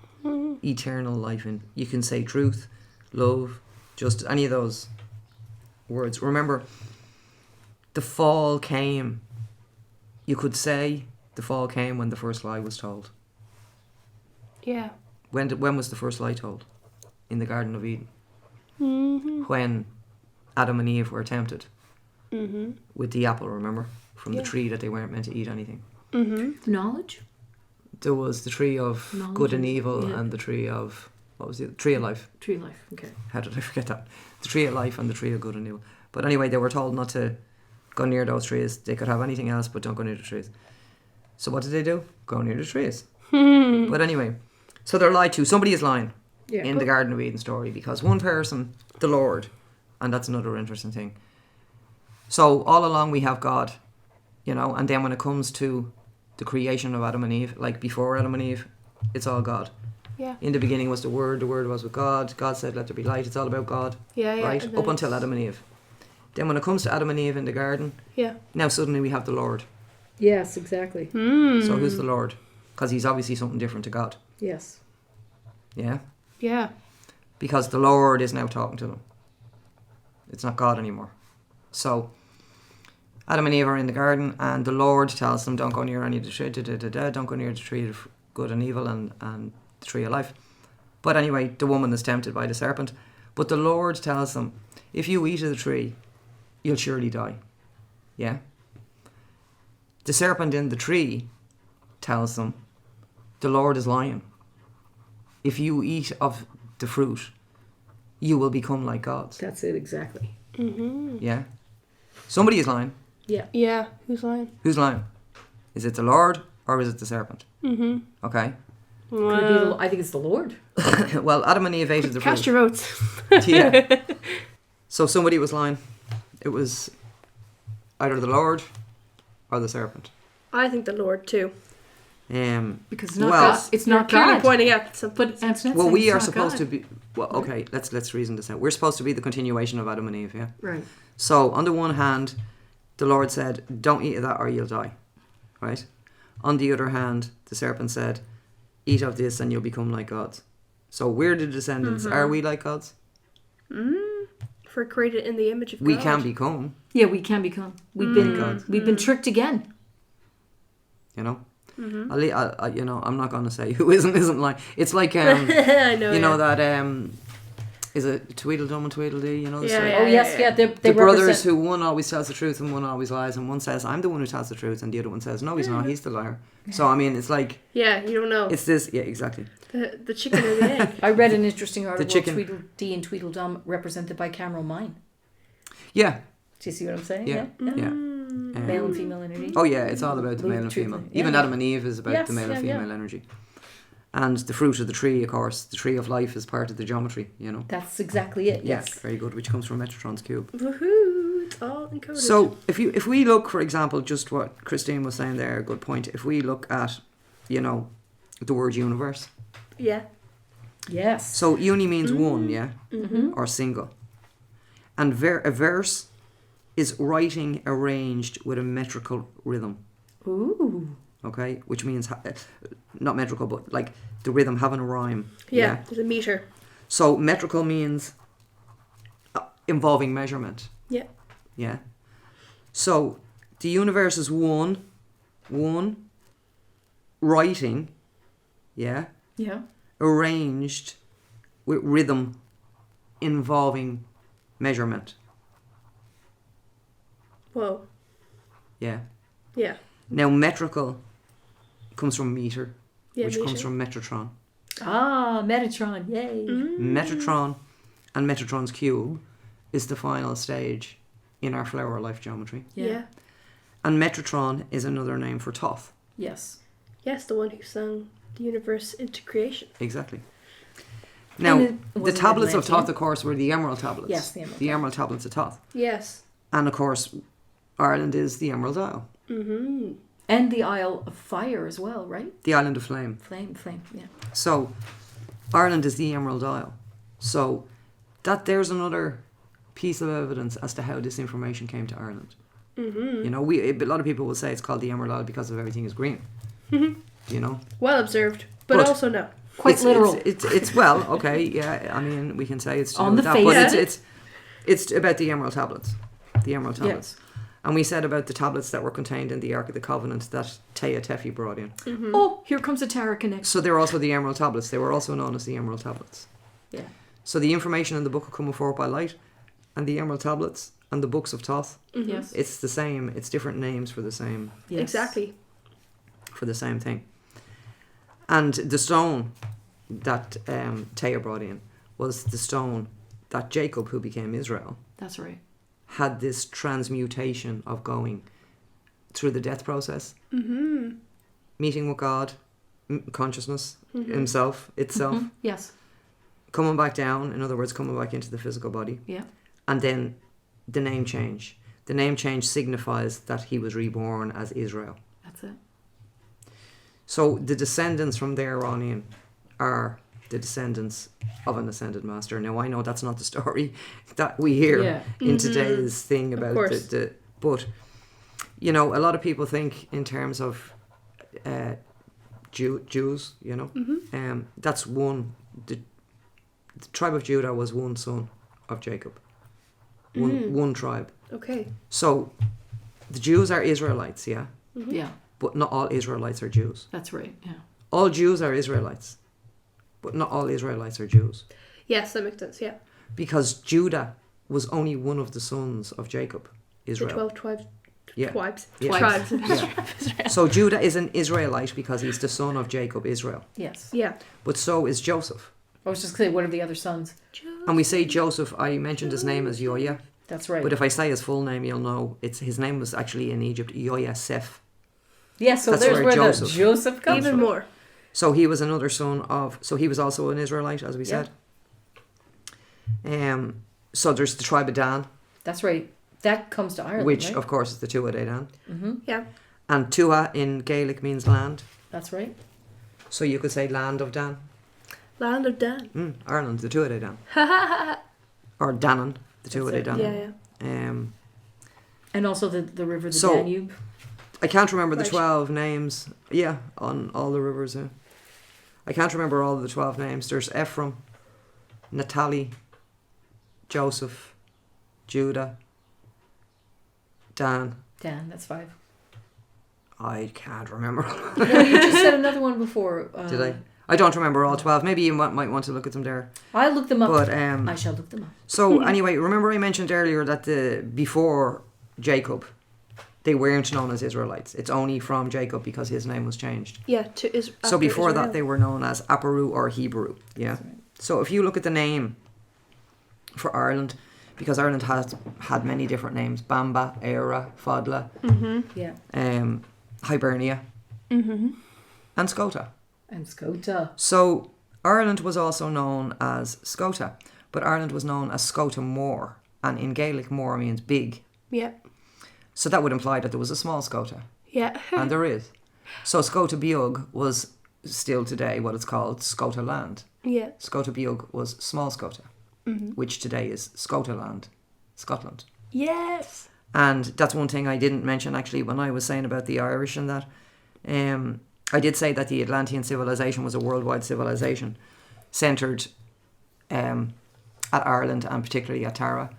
Eternal life in, you can say truth, love, justice, any of those words. Remember, the fall came. You could say the fall came when the first lie was told.
Yeah.
When was the first lie told? In the Garden of Eden.
Mm-hmm.
When Adam and Eve were tempted
Mm-hmm.
with the apple, remember? From the
Yeah.
tree that they weren't meant to eat anything.
Mm-hmm.
Knowledge?
There was the tree of
Knowledge
good and
is-
evil,
yeah.
and the tree of, what was it? Tree of life.
Tree life. Okay.
How did I forget that? The tree of life and the tree of good and evil. But anyway, they were told not to go near those trees. They could have anything else, but don't go near the trees. So what did they do? Go near the trees. But anyway, so they're lied to. Somebody is lying
Yeah.
in the Garden of Eden story, because one person, the Lord, and that's another interesting thing. So all along we have God, you know, and then when it comes to the creation of Adam and Eve, like before Adam and Eve, it's all God.
Yeah.
In the beginning was the Word was with God. God said, let there be light. It's all about God,
Yeah. Yeah.
right?
and
Up
then
until
it's-
Adam and Eve. Then when it comes to Adam and Eve in the garden,
Yeah.
now suddenly we have the Lord.
Yes, exactly.
So who's the Lord? Because he's obviously something different to God.
Yes.
Yeah?
Yeah.
Because the Lord is now talking to them. It's not God anymore. So Adam and Eve are in the garden, and the Lord tells them, don't go near any of the tree, don't go near the tree of good and evil and the tree of life. But anyway, the woman is tempted by the serpent. But the Lord tells them, if you eat of the tree, you'll surely die. Yeah? The serpent in the tree tells them, the Lord is lying. If you eat of the fruit, you will become like gods.
That's it, exactly.
Mm-hmm.
Yeah? Somebody is lying.
Yeah.
Yeah. Who's lying?
Who's lying? Is it the Lord or is it the serpent?
Mm-hmm.
Okay.
Could it be I think it's the Lord.
Well, Adam and Eve ate of the
Cast
fruit.
your votes.
Yeah. So somebody was lying. It was either the Lord or the serpent.
I think the Lord too.
Because it's not
well,
God. It's not
clearly
God.
pointing out something.
But Antoinette's
well,
saying
we
it's
are
not
supposed
God.
to be. Well, okay, let's reason this out. We're supposed to be the continuation of Adam and Eve, yeah.
Right.
So on the one hand, the Lord said, "Don't eat of that, or you'll die." Right. On the other hand, the serpent said, "Eat of this, and you'll become like gods." So we're the descendants. Are we like gods?
If we're created in the image of God.
We can become.
Yeah, we can become. We've been tricked again.
You know. I you know, I'm not going to say who isn't like. It's like
I know.
you know that is it Tweedledum and Tweedledee? You know the story?
Oh yes, yeah. They
The brothers
represent-
who one always tells the truth and one always lies, and one says I'm the one who tells the truth, and the other one says no, he's not. He's the liar. So I mean, it's like
Yeah, you don't know.
it's this. Yeah, exactly.
The chicken or the egg.
I read an interesting article.
chicken.
Tweedledee and Tweedledum represented by Cameron Mine.
Yeah,
Do you see what I'm saying?
yeah, yeah.
Male and female energy.
Oh yeah, it's all about the
Move
male and
truth,
female.
yeah.
Even Adam and Eve is about
Yes,
the male and
yeah,
female energy. And the fruit of the tree, of course, the tree of life is part of the geometry. You know.
That's exactly it.
Yeah,
Yes.
very good. Which comes from Metatron's cube.
Woohoo! It's all encoded.
So if we look, for example, just what Christine was saying there, a good point. If we look at, you know, the word universe.
Yeah.
Yes.
So uni means one, yeah, or single. And a verse is writing arranged with a metrical rhythm.
Ooh.
Okay, which means not metrical, but like the rhythm having a rhyme.
Yeah. There's a meter.
So metrical means involving measurement.
Yeah.
Yeah. So the universe is one writing, yeah,
Yeah.
arranged with rhythm involving measurement.
Whoa.
Yeah.
Yeah.
Now metrical comes from meter,
Yeah.
which
meter.
comes from Metatron.
Ah, Metatron. Yay.
Metatron and Metatron's cube is the final stage in our flower life geometry.
Yeah.
And Metatron is another name for Thoth.
Yes.
Yes, the one who sung the universe into creation.
Exactly. Now,
And it
the
wasn't
tablets of
Atlantean.
Thoth, of course, were the emerald tablets.
Yes, the emerald
emerald tablets of Thoth.
Yes.
And of course, Ireland is the Emerald Isle,
Mm-hmm.
And the Isle of Fire as well, right?
the Island of Flame.
Flame. Yeah.
So, Ireland is the Emerald Isle. So, there's another piece of evidence as to how this information came to Ireland.
Mm-hmm.
You know, a lot of people will say it's called the Emerald Isle because of everything is green. You know,
Well observed, but
But-
also no.
Quite literal.
It's well, okay, yeah. I mean, we can say it's to
On
do
the
with that, but
face.
it's about the Emerald tablets, and we said about the tablets that were contained in the Ark of the Covenant that Tefi brought in.
Oh, here comes a Tara connection.
So they're also the Emerald tablets. They were also known as the Emerald tablets.
Yeah.
So the information in the Book of Coming Forth by Light, and the Emerald tablets, and the books of Thoth,
Yes.
it's the same. It's different names for the same
Yes.
Exactly.
thing. And the stone that Taya brought in was the stone that Jacob, who became Israel,
That's right.
had this transmutation of going through the death process, meeting with God, consciousness, himself, itself,
Yes.
coming back down, in other words, coming back into the physical body,
Yeah.
and then the name change. The name change signifies that he was reborn as Israel.
That's it.
So the descendants from there on in are the descendants of an ascended master. Now I know that's not the story that we hear
Yeah.
in today's thing
Of
about
course.
but you know, a lot of people think in terms of Jews, you know, that's one. The tribe of Judah was one son of Jacob, one tribe.
Okay.
So the Jews are Israelites, yeah,
Yeah.
but not all Israelites are Jews.
That's right. Yeah.
All Jews are Israelites, but not all Israelites are Jews.
Yes, that makes sense. Yeah.
Because Judah was only one of the sons of Jacob, Israel.
The 12 tribes.
Yeah.
Tribes.
Yeah.
Tribes.
Yeah. So Judah is an Israelite because he's the son of Jacob, Israel.
Yes.
Yeah.
But so is Joseph.
I was just saying, what are the other sons?
And we say Joseph, I mentioned his name as Yoya.
That's right.
But if I say his full name, you'll know his name was actually in Egypt, Yoyasef.
yeah, so
that's
there's
where
where
Joseph-
the Joseph comes
Even
from.
more.
So he was another son of, so he was also an Israelite, as we
Yeah.
said. So there's the tribe of Dan,
That's right. That comes to Ireland,
which
right?
of course is the Tuatha De Dan.
Yeah.
And Tua in Gaelic means land.
That's right.
So you could say Land of Dan.
Land of Dan.
Ireland, the two of they Dan. Or Dannon, the two of they Dan.
Yeah.
And also the river, the
So-
Danube.
I can't remember the
Right.
12 names. Yeah, on all the rivers. Yeah. I can't remember all of the 12 names. There's Ephraim, Naphtali, Joseph, Judah, Dan.
Dan, that's 5.
I can't remember.
No, you just said another one before.
Did I? I don't remember all 12. Maybe you might want to look at them there.
I'll look them up.
But
I shall look them up.
so anyway, remember I mentioned earlier that before Jacob, they weren't known as Israelites. It's only from Jacob because his name was changed.
Yeah.
So before that, they were known as Aparu or Hebrew. Yeah.
That's right.
So if you look at the name for Ireland, because Ireland has had many different names: Bamba, Era, Fodla,
Yeah.
Hibernia, and Scota.
And Scota.
So Ireland was also known as Scota, but Ireland was known as Scota Mór, and in Gaelic, Mór means big.
Yeah.
So that would imply that there was a small Scota,
Yeah.
and there is. So Scota Beag was still today what it's called Scota Land.
Yeah.
Scota Beag was small Scota, which today is Scota Land, Scotland.
Yes.
And that's one thing I didn't mention actually when I was saying about the Irish and that. I did say that the Atlantean civilization was a worldwide civilization centred at Ireland and particularly at Tara.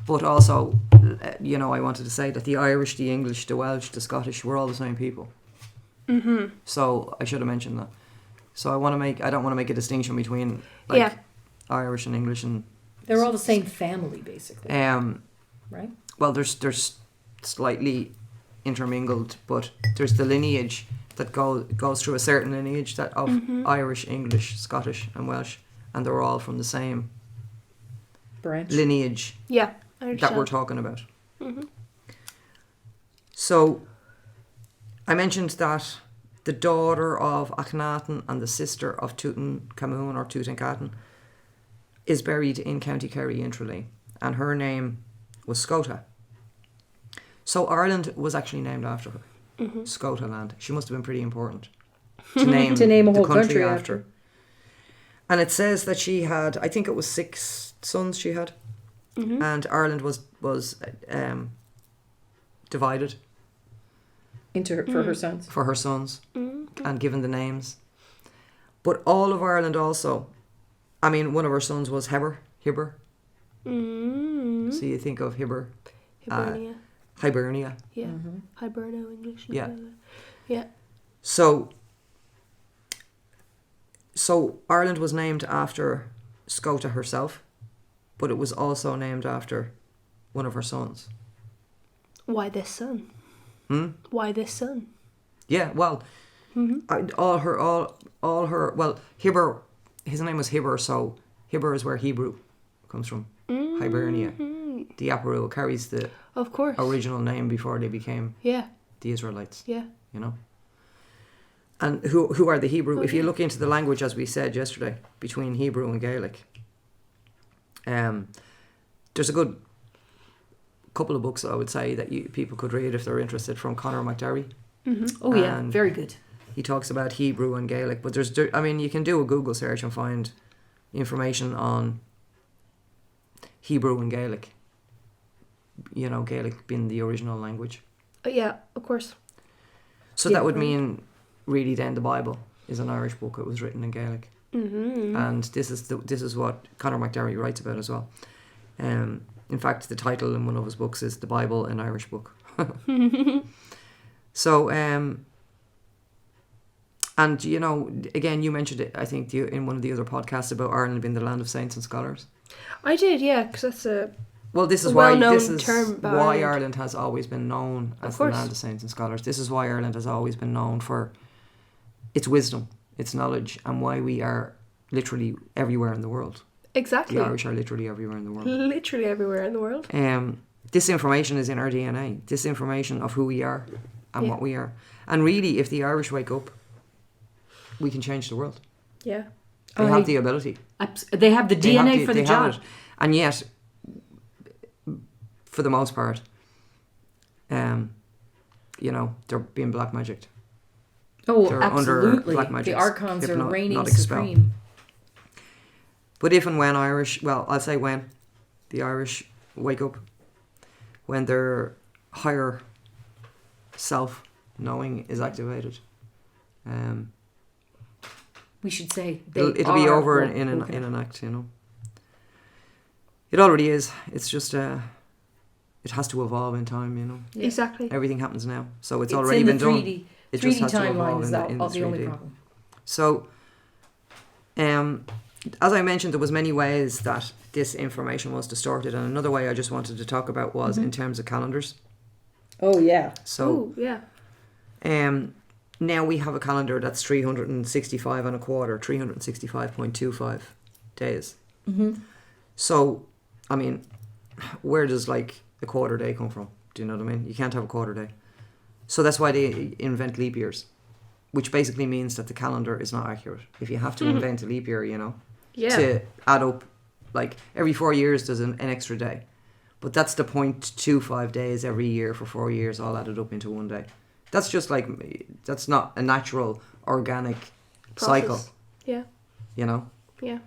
But also, I wanted to say that the Irish, the English, the Welsh, the Scottish were all the same people. So I should have mentioned that. So I don't want to make a distinction between Irish and English and
They're all the same family, basically. Right?
well, there's slightly intermingled, but there's the lineage that goes through a certain lineage that of Irish, English, Scottish, and Welsh, and they're all from the same
Branch.
lineage
Yeah. I understand.
that we're talking about. So I mentioned that the daughter of Akhenaten and the sister of Tutankhamun or Tutankhaten is buried in County Kerry in Tralee, and her name was Scota. So Ireland was actually named after her. Scota Land. She must have been pretty important to name,
To name a
the
whole
country
country
after. And it says that she had, I think it was 6 sons she had, and Ireland was divided
Into her, for her sons.
for her sons and given the names. But all of Ireland also, I mean, one of her sons was Hiber. So you think of Hiber,
Hibernia.
Hibernia.
Yeah. Hiberno English.
Yeah.
Yeah.
So Ireland was named after Scota herself, but it was also named after one of her sons.
Why this son? Why this son?
Yeah, well, all her. Well, Hiber, his name was Hiber, so Hiber is where Hebrew comes from. Hibernia. The Aparu carries the
Of course.
original name before they became
Yeah.
the Israelites.
Yeah.
You know. And who are the Hebrew? If you look into the language, as we said yesterday, between Hebrew and Gaelic, there's a good couple of books I would say that people could read if they're interested from Conor McDarry.
Oh, yeah.
And
Very good.
he talks about Hebrew and Gaelic, but you can do a Google search and find information on Hebrew and Gaelic. You know, Gaelic being the original language.
Yeah, of course.
So that would mean, really, then the Bible is an Irish book. It was written in Gaelic, and this is what Conor McDarry writes about as well. In fact, the title in one of his books is "The Bible, an Irish Book." So, and you know, again, you mentioned it, I think, in one of the other podcasts about Ireland being the land of saints and scholars.
I did, yeah, because that's a
Well, this is
a
why
well-known term about
why
Ireland.
Ireland has always been known as the
course.
land of saints and scholars. This is why Ireland has always been known for its wisdom, its knowledge, and why we are literally everywhere in the world.
exactly
The Irish are literally everywhere in the world.
literally everywhere in the world.
This information is in our DNA. This information of who we are and
Yeah.
what we are. And really, if the Irish wake up, we can change the world.
Yeah.
They have the ability.
They have the DNA for the
they have
job.
it. And yet, for the most part, you know, they're being black magicked.
Oh,
They're under
absolutely.
black magic's
The archons are reigning
hypnotic spell.
supreme.
But if and when I'll say when, the Irish wake up, when their higher self-knowing is activated,
We should say
it'll be over in an act, you know. It already is. It's just it has to evolve in time, you know.
Yeah.
Exactly.
Everything happens now, so it's already been done. It
3D
just has to
timeline
evolve
is
in
the
the
only
3D.
problem.
So, as I mentioned, there was many ways that this information was distorted, and another way I just wanted to talk about was in terms of calendars.
Oh yeah.
So,
Oh, yeah.
now we have a calendar that's 365 and a quarter, 365.25 days.
Mm-hmm.
So, I mean, where does like a quarter day come from? Do you know what I mean? You can't have a quarter day. So that's why they invent leap years, which basically means that the calendar is not accurate. If you have to invent a leap year, you know, to add up, like every 4 years there's an extra day. But that's the 0.25 days every year for 4 years, all added up into one day. That's just like, that's not a natural, organic cycle,
Yeah.
you know?
Yeah.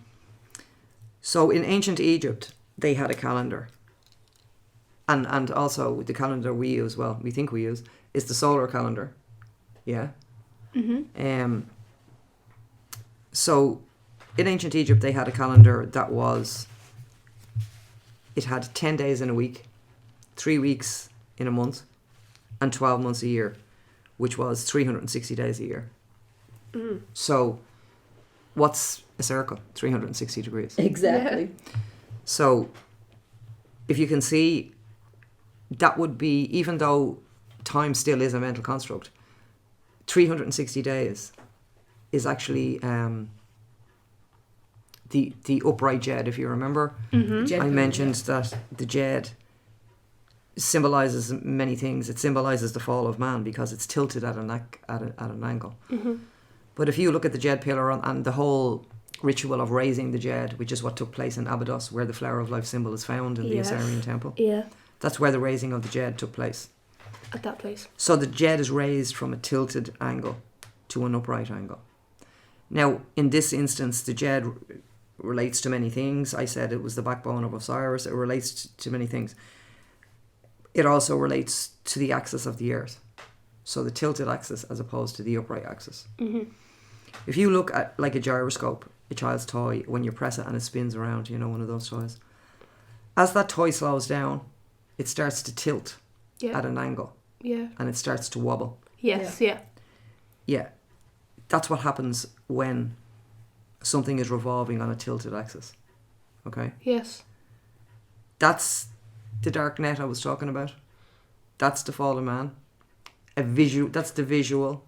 So in ancient Egypt, they had a calendar. And also the calendar we use, we think we use, is the solar calendar. Yeah?
Mm-hmm.
So in ancient Egypt, they had a calendar that it had 10 days in a week, 3 weeks in a month, and 12 months a year, which was 360 days a year.
Mm.
So what's a circle? 360 degrees.
Exactly.
Yeah.
So if you can see, that would be, even though time still is a mental construct, 360 days is actually the upright jed, if you remember.
Mm-hmm.
I mentioned that the jed symbolizes many things. It symbolizes the fall of man because it's tilted at an angle.
Mm-hmm.
But if you look at the jed pillar and the whole ritual of raising the jed, which is what took place in Abydos, where the flower of life symbol is found in the Assyrian temple,
Yeah.
that's where the raising of the jed took place.
At that place.
So the jed is raised from a tilted angle to an upright angle. Now, in this instance, the jed relates to many things. I said it was the backbone of Osiris. It relates to many things. It also relates to the axis of the earth. So the tilted axis as opposed to the upright axis.
Mm-hmm.
If you look at like a gyroscope, a child's toy, when you press it and it spins around, you know, one of those toys. As that toy slows down, it starts to tilt at an angle.
Yeah.
And it starts to wobble.
Yes,
Yeah. That's what happens when something is revolving on a tilted axis. Okay?
Yes.
That's the dark net I was talking about. That's the fall of man. That's the visual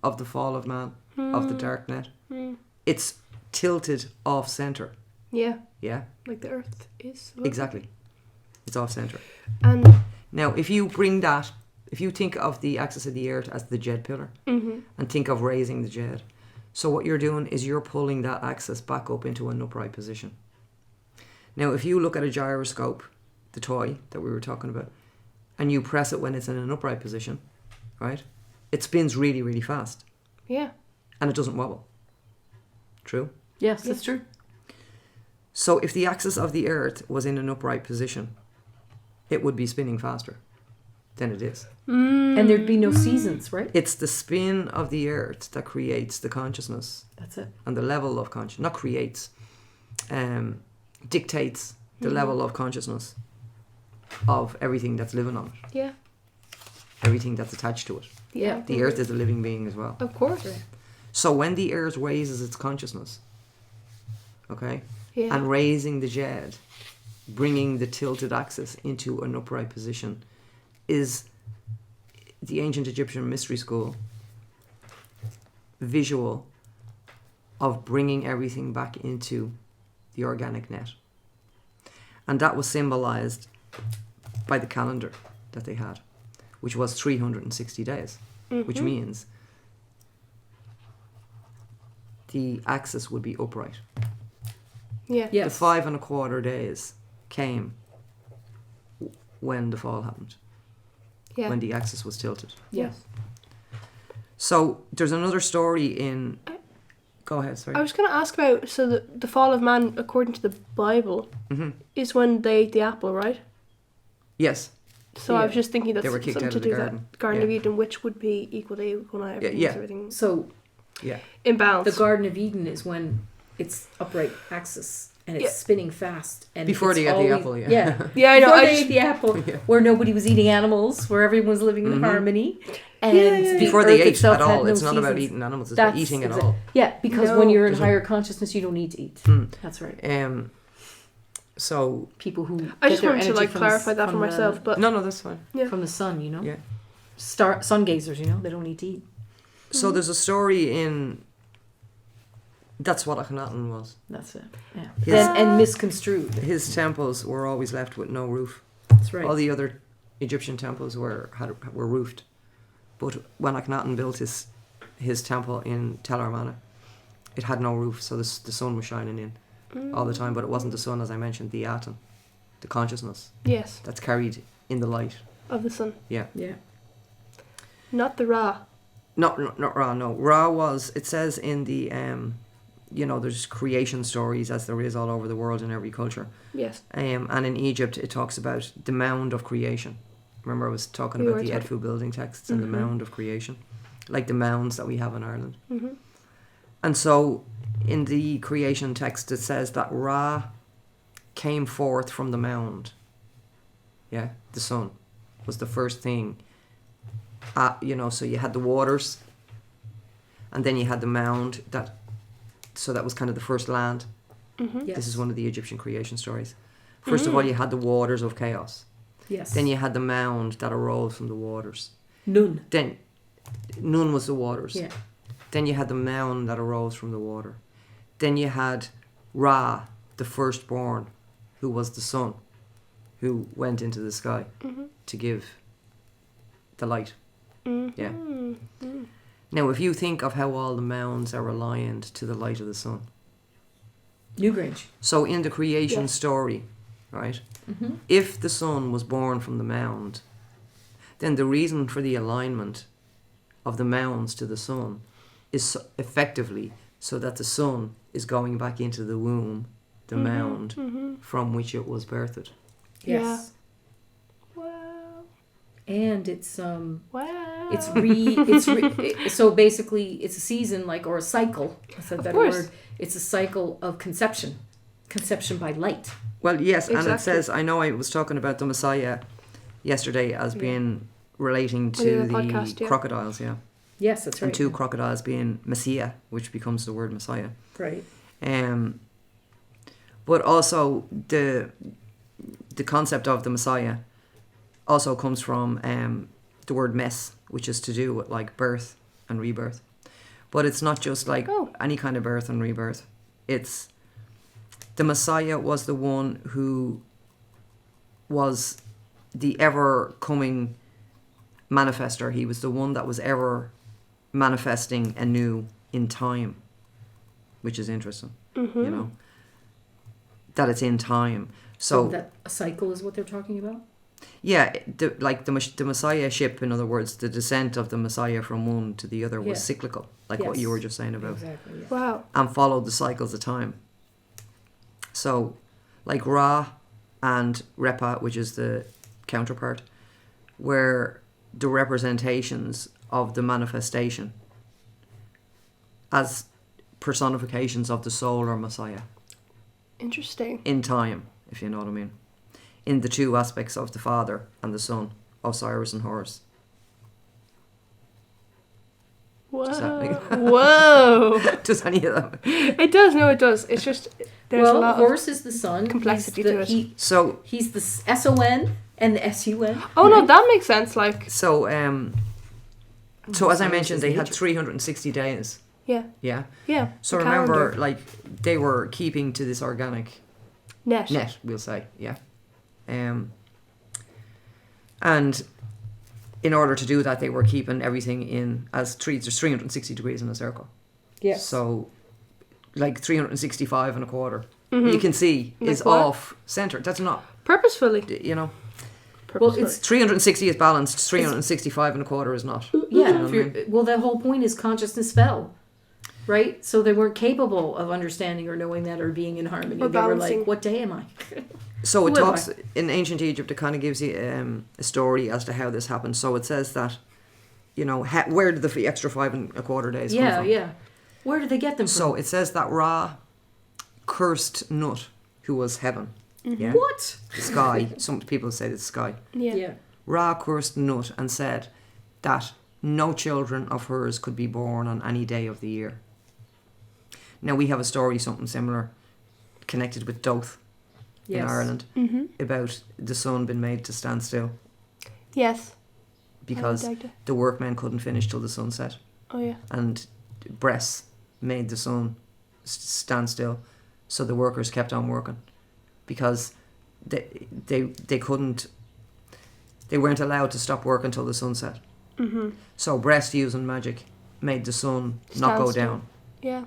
of the fall of man, of the dark net. It's tilted off center.
Yeah.
Yeah?
Like the earth is.
Exactly. It's off center.
And
Now, if you think of the axis of the earth as the jed pillar, and think of raising the jed, so what you're doing is you're pulling that axis back up into an upright position. Now, if you look at a gyroscope, the toy that we were talking about, and you press it when it's in an upright position, right? It spins really, really fast.
Yeah.
And it doesn't wobble. True?
Yes, that's true.
So if the axis of the earth was in an upright position, it would be spinning faster than it is.
And there'd be no seasons, right?
It's the spin of the earth that creates the consciousness.
That's it.
And the level of consciousness, not creates, dictates the level of consciousness of everything that's living on it.
Yeah.
Everything that's attached to it.
Yeah.
The earth is a living being as well.
Of course.
So when the earth raises its consciousness, okay,
Yeah.
and raising the jed, bringing the tilted axis into an upright position, is the ancient Egyptian mystery school visual of bringing everything back into the organic net. And that was symbolized by the calendar that they had, which was 360 days, which means the axis would be upright.
Yeah.
Yes.
The 5 1/4 days came when the fall happened,
Yeah.
when the axis was tilted.
Yes.
So there's another story in. Go ahead. Sorry.
I was going to ask about, so the fall of man, according to the Bible, is when they ate the apple, right?
Yes.
So I was just thinking that's
They were kicked
something
out
to
of the
do
garden.
with that Garden
Yeah.
of Eden, which would be equal to equal now. Everything
So
Yeah.
in balance.
the Garden of Eden is when it's upright axis and it's spinning fast. And
Before
it's
they got the apple, yeah.
Yeah, I know.
Before
I
they
just,
ate the apple, where nobody was eating animals, where everyone was living in harmony. And the
Before they
earth
ate
itself
at
had
all.
no
It's not about
seasons.
eating animals. It's about eating at all.
Yeah, because
No.
when you're in
There's
higher consciousness, you don't need to eat. That's right.
So
People who
I
get
just
their
wanted to
energy
like
from
clarify that for myself, but
no, that's fine.
from the sun, you know.
Yeah.
Sun gazers, you know, they don't need to eat.
So there's a story in. That's what Akhenaten was.
That's it. Yeah.
His-
And misconstrued.
His temples were always left with no roof.
That's right.
All the other Egyptian temples were roofed, but when Akhenaten built his temple in Tel Armana, it had no roof, so the sun was shining in all the time. But it wasn't the sun, as I mentioned, the atom, the consciousness
yes,
that's carried in the light.
of the sun.
Yeah.
Yeah.
Not the Ra.
Not Ra. No, Ra was. It says in the there's creation stories as there is all over the world in every culture.
Yes.
And in Egypt, it talks about the mound of creation. Remember, I was talking
We
about
were
the
talking-
Edfu building texts and the mound of creation, like the mounds that we have in Ireland.
Mm-hmm.
And so, in the creation text, it says that Ra came forth from the mound. Yeah, the sun was the first thing. So you had the waters, and then you had the mound so that was kind of the first land.
Mm-hmm.
Yes.
This is one of the Egyptian creation stories. First of all, you had the waters of chaos.
Yes.
Then you had the mound that arose from the waters.
Nun.
Then Nun was the waters.
Yeah.
Then you had the mound that arose from the water. Then you had Ra, the firstborn, who was the sun, who went into the sky to give the light.
Mm-hmm.
Yeah. Now, if you think of how all the mounds are aligned to the light of the sun.
Newgrange.
So in the creation
Yes.
story, right, if the sun was born from the mound, then the reason for the alignment of the mounds to the sun is effectively so that the sun is going back into the womb, the mound, from which it was birthed.
Yes.
Wow.
And it's
Wow.
so basically it's a season or a cycle. I said that
course.
word. It's a cycle of conception by light.
Well, yes, and it
Exactly.
says, I know I was talking about the Messiah yesterday as being relating to
Yeah,
the
podcast, yeah.
crocodiles, yeah.
Yes, that's right.
And two crocodiles being Messiah, which becomes the word Messiah.
Right.
But also the concept of the Messiah also comes from the word mess, which is to do with birth and rebirth. But it's not just any kind of birth and rebirth. It's the Messiah was the one who was the ever coming manifester. He was the one that was ever manifesting anew in time, which is interesting. You know, that it's in time. So
that a cycle is what they're talking about.
yeah, the Messiah ship, in other words, the descent of the Messiah from one to the other was cyclical, what you were just saying about,
Exactly. Yeah.
Wow.
and followed the cycles of time. So, Ra and Repa, which is the counterpart, were the representations of the manifestation as personifications of the soul or Messiah
Interesting.
in time, if you know what I mean. In the two aspects of the Father and the Son, Osiris and Horus.
Whoa.
Does that make-
Whoa.
Does any of that?
It does. No, it does. It's just there's a lot
Horus is the sun.
complexity
He's
to it.
So
He's the SON and the SUN.
Oh no, that makes sense.
So as I
Osiris
mentioned,
is
they had
nature.
360 days.
yeah,
Yeah.
yeah.
So
the
remember,
calendar.
they were keeping to this organic
net.
we'll say, yeah. And in order to do that, they were keeping everything in as there's 360 degrees in a circle.
Yes.
So 365 and a quarter. You can see is
what?
off center. That's not,
Purposefully.
you know.
purpose.
Well, it's
360 is balanced, 365 and a quarter is not.
yeah.
You know what I mean?
Well, the whole point is consciousness fell, right? So they weren't capable of understanding or knowing that or being in harmony.
Or
They were
balancing.
like, "What day am I?"
So it
Who am
talks in ancient Egypt. It kind of gives you a story as to how this happened. So it says that, you know, where did the extra 5 and a quarter days come from?
Yeah. Where did they get them from?
So it says that Ra cursed Nut, who was heaven. Yeah,
What?
the sky. Some people say it's sky.
Yeah.
Ra cursed Nut and said that no children of hers could be born on any day of the year. Now we have a story, something similar, connected with Thoth in Ireland, about the sun being made to stand still
Yes.
because the workmen couldn't finish till the sun set,
Oh yeah.
and Bress made the sun stand still, so the workers kept on working because they couldn't, they weren't allowed to stop work until the sun set. So Bress, using magic, made the sun not go
Stand
down.
Yeah.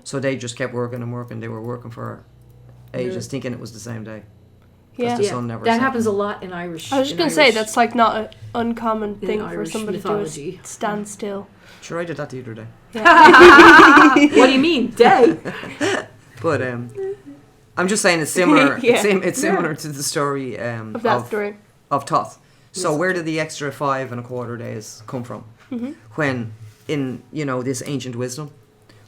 So they just kept working and working. They were working for ages,
Yeah.
thinking it was the same day.
Yeah.
The sun never
that
set.
happens a lot in Irish.
I was just
in
going to say
Irish-
that's like not an uncommon
in
thing for
Irish
somebody
mythology.
to stand still.
Sure, I did that the other day.
What do you mean, day?
But I'm just saying it's similar.
Yeah.
It's similar to the story
Of that story.
of Thoth. So
Yes.
where did the extra 5 and a quarter days come from? When in this ancient wisdom,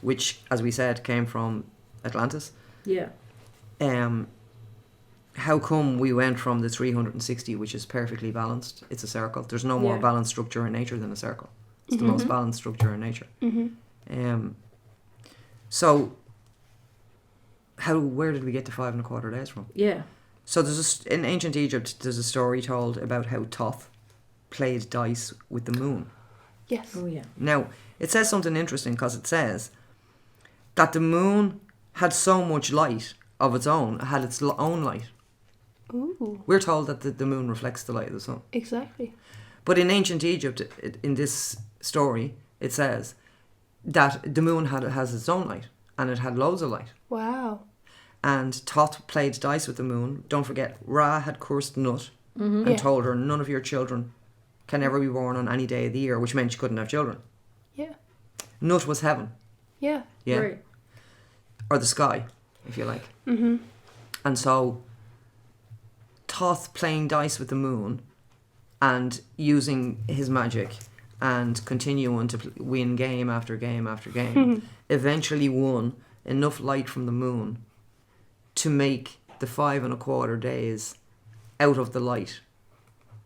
which, as we said, came from Atlantis.
Yeah.
How come we went from the 360, which is perfectly balanced? It's a circle. There's no more
Yeah.
balanced structure in nature than a circle. It's the most balanced structure in nature. So where did we get the 5 and a quarter days from?
Yeah.
So in ancient Egypt, there's a story told about how Thoth played dice with the moon.
Yes.
Oh yeah.
Now, it says something interesting because it says that the moon had so much light of its own, it had its own light.
Ooh.
We're told that the moon reflects the light of the sun.
Exactly.
But in ancient Egypt, in this story, it says that the moon has its own light, and it had loads of light.
Wow.
And Thoth played dice with the moon. Don't forget, Ra had cursed Nut and
Yeah.
told her, none of your children can ever be born on any day of the year, which meant she couldn't have children.
Yeah.
Nut was heaven.
Yeah.
Yeah.
Right.
Or the sky, if you like. And so Thoth playing dice with the moon and using his magic and continuing to win game after game after game eventually won enough light from the moon to make the 5 and a quarter days out of the light.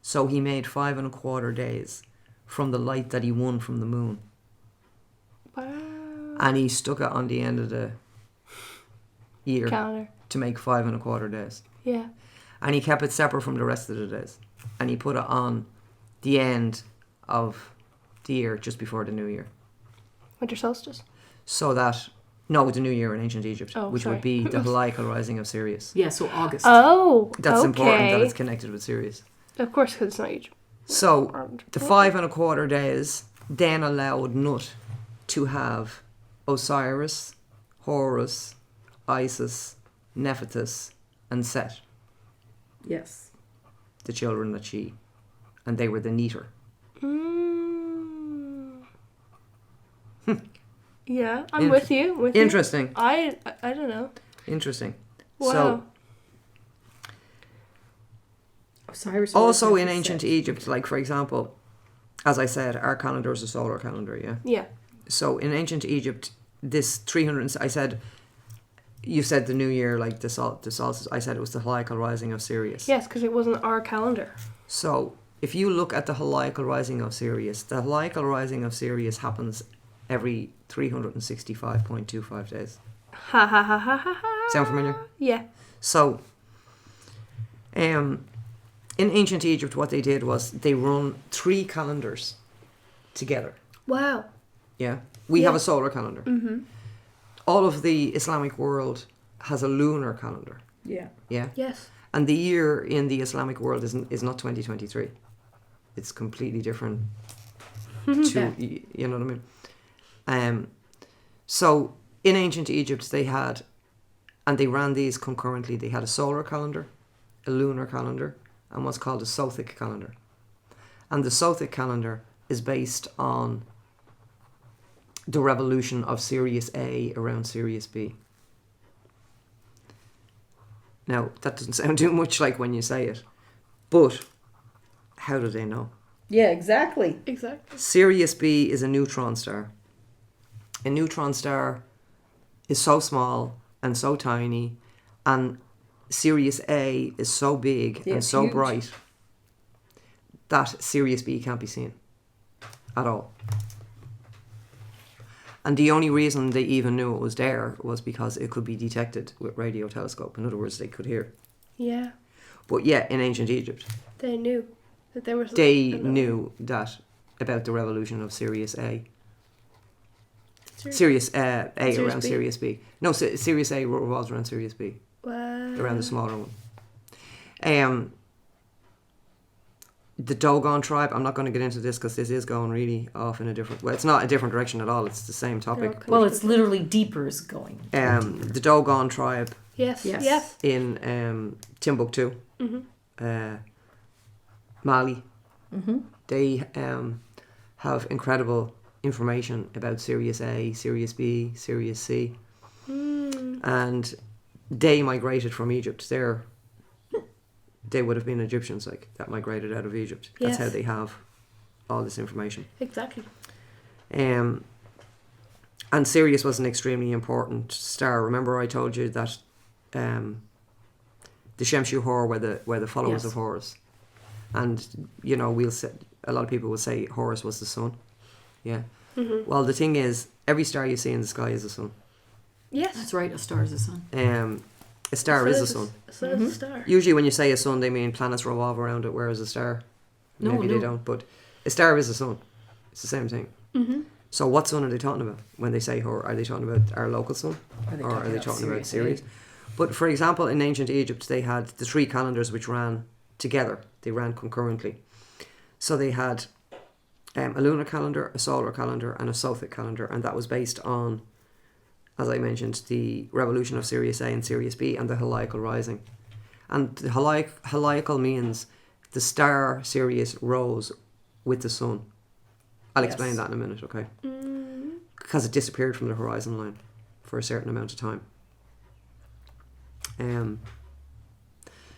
So he made 5 and a quarter days from the light that he won from the moon.
Wow.
And he stuck it on the end of the year
Calendar.
to make 5 and a quarter days.
Yeah.
And he kept it separate from the rest of the days. And he put it on the end of the year, just before the new year.
Winter solstice.
So that, no, the new year in ancient Egypt,
Oh,
which
sorry.
would be the Heliacal rising of Sirius.
Yeah. So August.
Oh.
That's
okay.
important that it's connected with Sirius.
Of course, because it's not Egypt.
So the 5 and a quarter days then allowed Nut to have Osiris, Horus, Isis, Nephthys, and Set,
Yes.
the children that and they were the Neter.
Yeah, I'm with you. With
Interesting.
You. I don't know.
Interesting.
Wow.
So
Osiris.
also
Horus,
in
and
ancient
Set.
Egypt, like for example, as I said, our calendar is a solar calendar, yeah?
Yeah.
So in ancient Egypt, this 300, I said, you said the new year, like the solstice, I said it was the Heliacal rising of Sirius.
Yes, because it wasn't our calendar.
So if you look at the Heliacal rising of Sirius, the Heliacal rising of Sirius happens every 365.25 days.
Ha ha ha ha ha ha.
Sound familiar?
Yeah.
So, in ancient Egypt, what they did was they run 3 calendars together.
Wow.
Yeah, we
Yeah.
have a solar calendar. All of the Islamic world has a lunar calendar.
Yeah.
Yeah,
Yes.
and the year in the Islamic world is not 2023. It's completely different.
Yeah.
You know what I mean? So in ancient Egypt, they had, and they ran these concurrently. They had a solar calendar, a lunar calendar, and what's called a Sothic calendar. And the Sothic calendar is based on the revolution of Sirius A around Sirius B. Now, that doesn't sound too much like when you say it, but how do they know?
Yeah, exactly.
Exactly.
Sirius B is a neutron star. A neutron star is so small and so tiny, and Sirius A is so big
Yeah,
and so
huge.
bright that Sirius B can't be seen at all. And the only reason they even knew it was there was because it could be detected with radio telescope. In other words, they could hear.
Yeah.
But yeah, in ancient Egypt,
They knew that there was.
they knew that about the revolution of Sirius A. Sirius A
Sirius
around
B.
Sirius B. No, Sirius A revolves around Sirius B,
Wow.
around the smaller one. The Dogon tribe, I'm not going to get into this because this is going really off in a different... Well, it's not a different direction at all. It's the same topic.
Okay.
Well, it's literally deeper is going.
The Dogon tribe
Yes.
Yes.
Yes.
in Timbuktu,
Mm-hmm.
Mali,
Mm-hmm.
they have incredible information about Sirius A, Sirius B, Sirius C. And they migrated from Egypt. They would have been Egyptians, like, that migrated out of Egypt. That's
Yes.
how they have all this information.
Exactly.
And Sirius was an extremely important star. Remember I told you that the Shemshu-Hor were the followers
Yes.
of Horus. And, you know, a lot of people will say Horus was the sun. Yeah.
Mm-hmm.
Well, the thing is, every star you see in the sky is a sun.
Yes.
That's right, a star is a sun.
A star is a sun.
A sun is a star.
Usually when you say a sun, they mean planets revolve around it, whereas a star,
No,
maybe
no.
they don't. But a star is a sun. It's the same thing.
Mm-hmm.
So what sun are they talking about when they say Hor? Are they talking about our local sun? Or are they talking about Sirius? But for example, in ancient Egypt, they had the three calendars which ran together. They ran concurrently. So they had a lunar calendar, a solar calendar, and a Sothic calendar. And that was based on, as I mentioned, the revolution of Sirius A and Sirius B and the heliacal rising. And the heliacal means the star Sirius rose with the sun. I'll explain
Yes.
that in a minute, okay?
Mm-hmm.
Because it disappeared from the horizon line for a certain amount of time.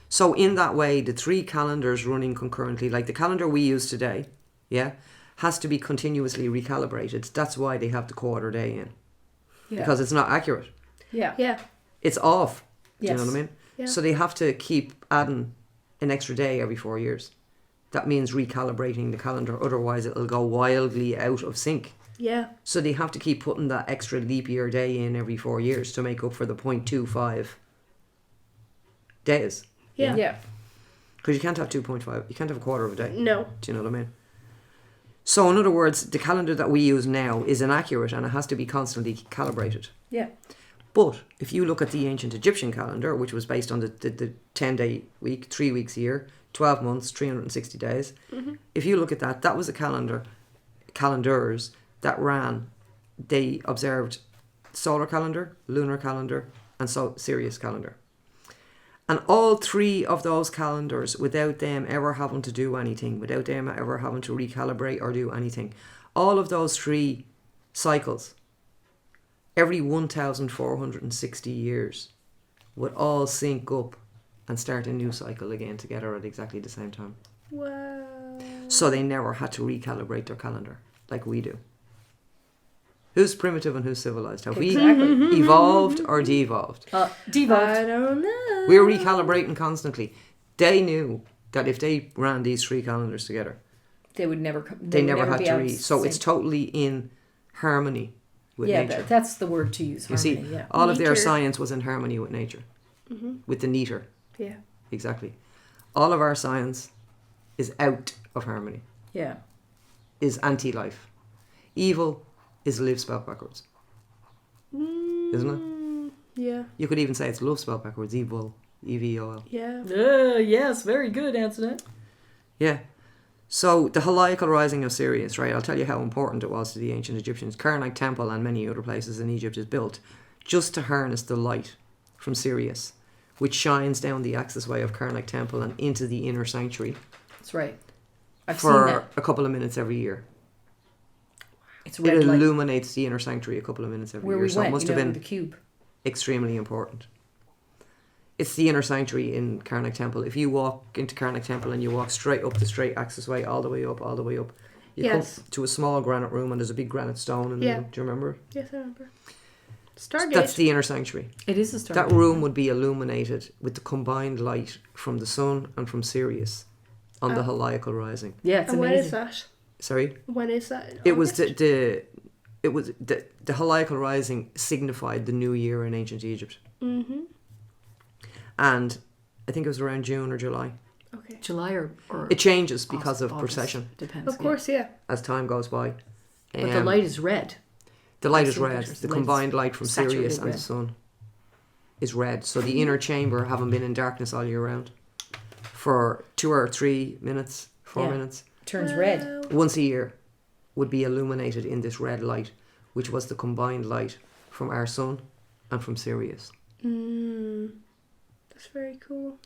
So in that way, the three calendars running concurrently, like the calendar we use today, yeah, has to be continuously recalibrated. That's why they have the quarter day in.
Yeah.
Because it's not accurate.
Yeah.
Yeah.
It's off. Do
Yes.
you know what I mean?
Yeah.
So they have to keep adding an extra day every 4 years. That means recalibrating the calendar, otherwise it'll go wildly out of sync.
Yeah.
So they have to keep putting that extra leap year day in every 4 years to make up for the 0.25 days.
Yeah.
Yeah.
Because you can't have 2.5, you can't have a quarter of a day.
No.
Do you know what I mean? So in other words, the calendar that we use now is inaccurate and it has to be constantly calibrated.
Yeah.
But if you look at the ancient Egyptian calendar, which was based on the 10-day week, 3 weeks a year, 12 months, 360 days, if you look at that, that was a calendars that ran, they observed solar calendar, lunar calendar, and Sirius calendar. And all three of those calendars, without them ever having to do anything, without them ever having to recalibrate or do anything, all of those three cycles, every 1,460 years, would all sync up and start a new cycle again together at exactly the same time.
Wow.
So they never had to recalibrate their calendar like we do. Who's primitive and who's civilized? Have
Exactly.
we evolved or devolved?
Devolved.
I don't know.
We're recalibrating constantly. They knew that if they ran these three calendars together,
They would never come.
they never had
be
to
out
So it's
sync.
totally in harmony with
Yeah,
nature.
that's the word to use.
You
Harmony.
see,
Yeah.
all of their
Nature.
science was in harmony with nature, with the neater.
Yeah.
Exactly. All of our science is out of harmony,
Yeah.
is anti-life. Evil is live spelled backwards, isn't it?
Yeah.
You could even say it's love spelled backwards, evil, E-V-O-L.
Yeah.
Yes, very good, Antoinette.
Yeah. So the heliacal rising of Sirius, right? I'll tell you how important it was to the ancient Egyptians. Karnak Temple and many other places in Egypt is built just to harness the light from Sirius, which shines down the accessway of Karnak Temple and into the inner sanctuary.
That's right. I've seen
For
that.
a couple of minutes every year.
It's
It
red light.
illuminates the inner sanctuary a couple of minutes every
Where
year.
we
So
went,
it must
you
have
know,
been
with the cube.
extremely important. It's the inner sanctuary in Karnak Temple. If you walk into Karnak Temple and you walk straight up the straight accessway, all the way up, you
Yes.
come to a small granite room and there's a big granite stone in the middle. Do you remember?
Yes, I remember. Stargate.
That's the inner sanctuary.
It is a star.
That room would be illuminated with the combined light from the sun and from Sirius on the heliacal rising.
Yeah, it's
and
amazing.
when is that?
Sorry?
When is that? In
It was
August?
the heliacal rising signified the new year in ancient Egypt.
Mm-hmm.
And I think it was around June or July.
Okay.
July or
It changes because of
August.
precession
Depends.
Of course, yeah.
as time goes by.
But the light is red.
The light
I've
is
seen
red.
pictures.
The
The light's
combined light from
saturated
Sirius and the
red.
sun is red. So the inner chamber, having been in darkness all year round for 2 or 3 minutes, 4
Yeah.
minutes,
Turns red.
once a year would be illuminated in this red light, which was the combined light from our sun and from Sirius.
That's very cool.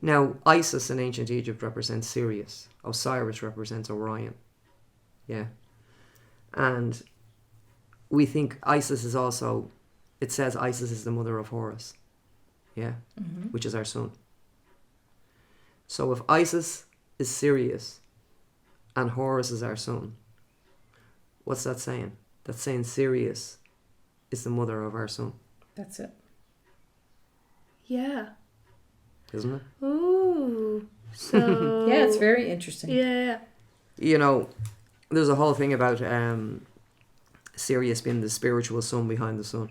Now, Isis in ancient Egypt represents Sirius. Osiris represents Orion. Yeah. And we think Isis is also, it says Isis is the mother of Horus. Yeah.
Mm-hmm.
Which is our sun. So if Isis is Sirius and Horus is our sun, what's that saying? That's saying Sirius is the mother of our sun,
That's it.
Yeah.
isn't it?
Ooh. So.
Yeah, it's very interesting.
Yeah.
You know, there's a whole thing about Sirius being the spiritual sun behind the sun.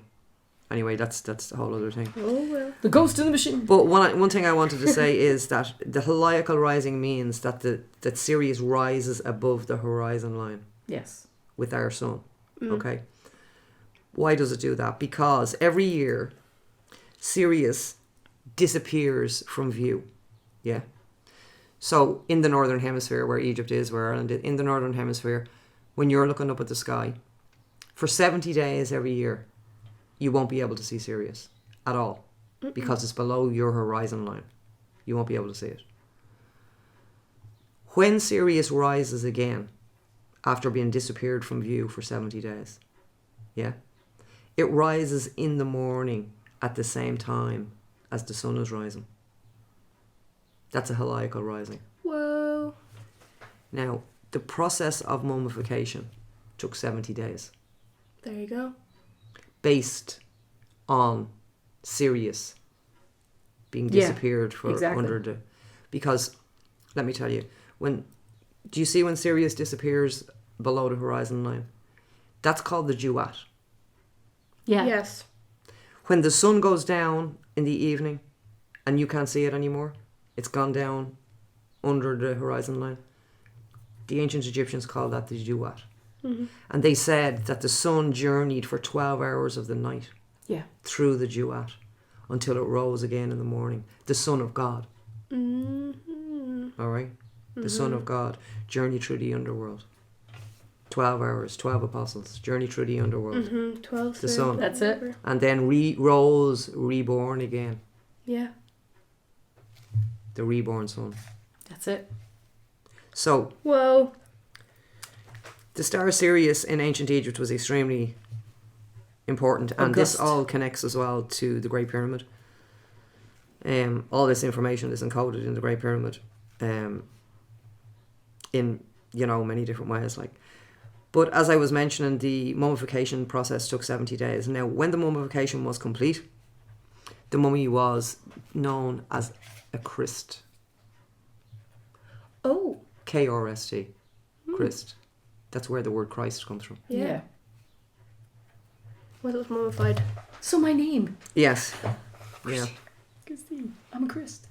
Anyway, that's a whole other thing.
Oh well.
The ghost in the machine.
But one thing I wanted to say is that the heliacal rising means that that Sirius rises above the horizon line
Yes.
with our sun. Okay. Why does it do that? Because every year Sirius disappears from view. Yeah. So in the northern hemisphere, where Egypt is, where Ireland is, in the northern hemisphere, when you're looking up at the sky, for 70 days every year, you won't be able to see Sirius at all because it's below your horizon line. You won't be able to see it. When Sirius rises again, after being disappeared from view for 70 days, yeah, it rises in the morning at the same time as the sun is rising. That's a heliacal rising.
Whoa.
Now, the process of mummification took 70 days,
There you go.
based on Sirius being
Yeah,
disappeared for
exactly.
under the... Because, let me tell you, do you see when Sirius disappears below the horizon line? That's called the duat.
Yeah.
Yes.
When the sun goes down in the evening and you can't see it anymore, it's gone down under the horizon line. The ancient Egyptians called that the duat. And they said that the sun journeyed for 12 hours of the night
Yeah.
through the duat until it rose again in the morning. The Son of God. All right? The Son of God journeyed through the underworld. 12 hours, 12 apostles journeyed through the underworld.
12.
The sun.
That's it.
And then rose, reborn again.
Yeah.
The reborn Son.
That's it.
So,
Whoa.
the star Sirius in ancient Egypt was extremely important, and this
August.
all connects as well to the Great Pyramid. All this information is encoded in the Great Pyramid, in many different ways. But as I was mentioning, the mummification process took 70 days. Now, when the mummification was complete, the mummy was known as a Christ.
Oh.
K-R-S-T. Christ. That's where the word Christ comes from.
Yeah. What was mummified?
So my name.
Yes. Yeah.
Christine. I'm a Christ.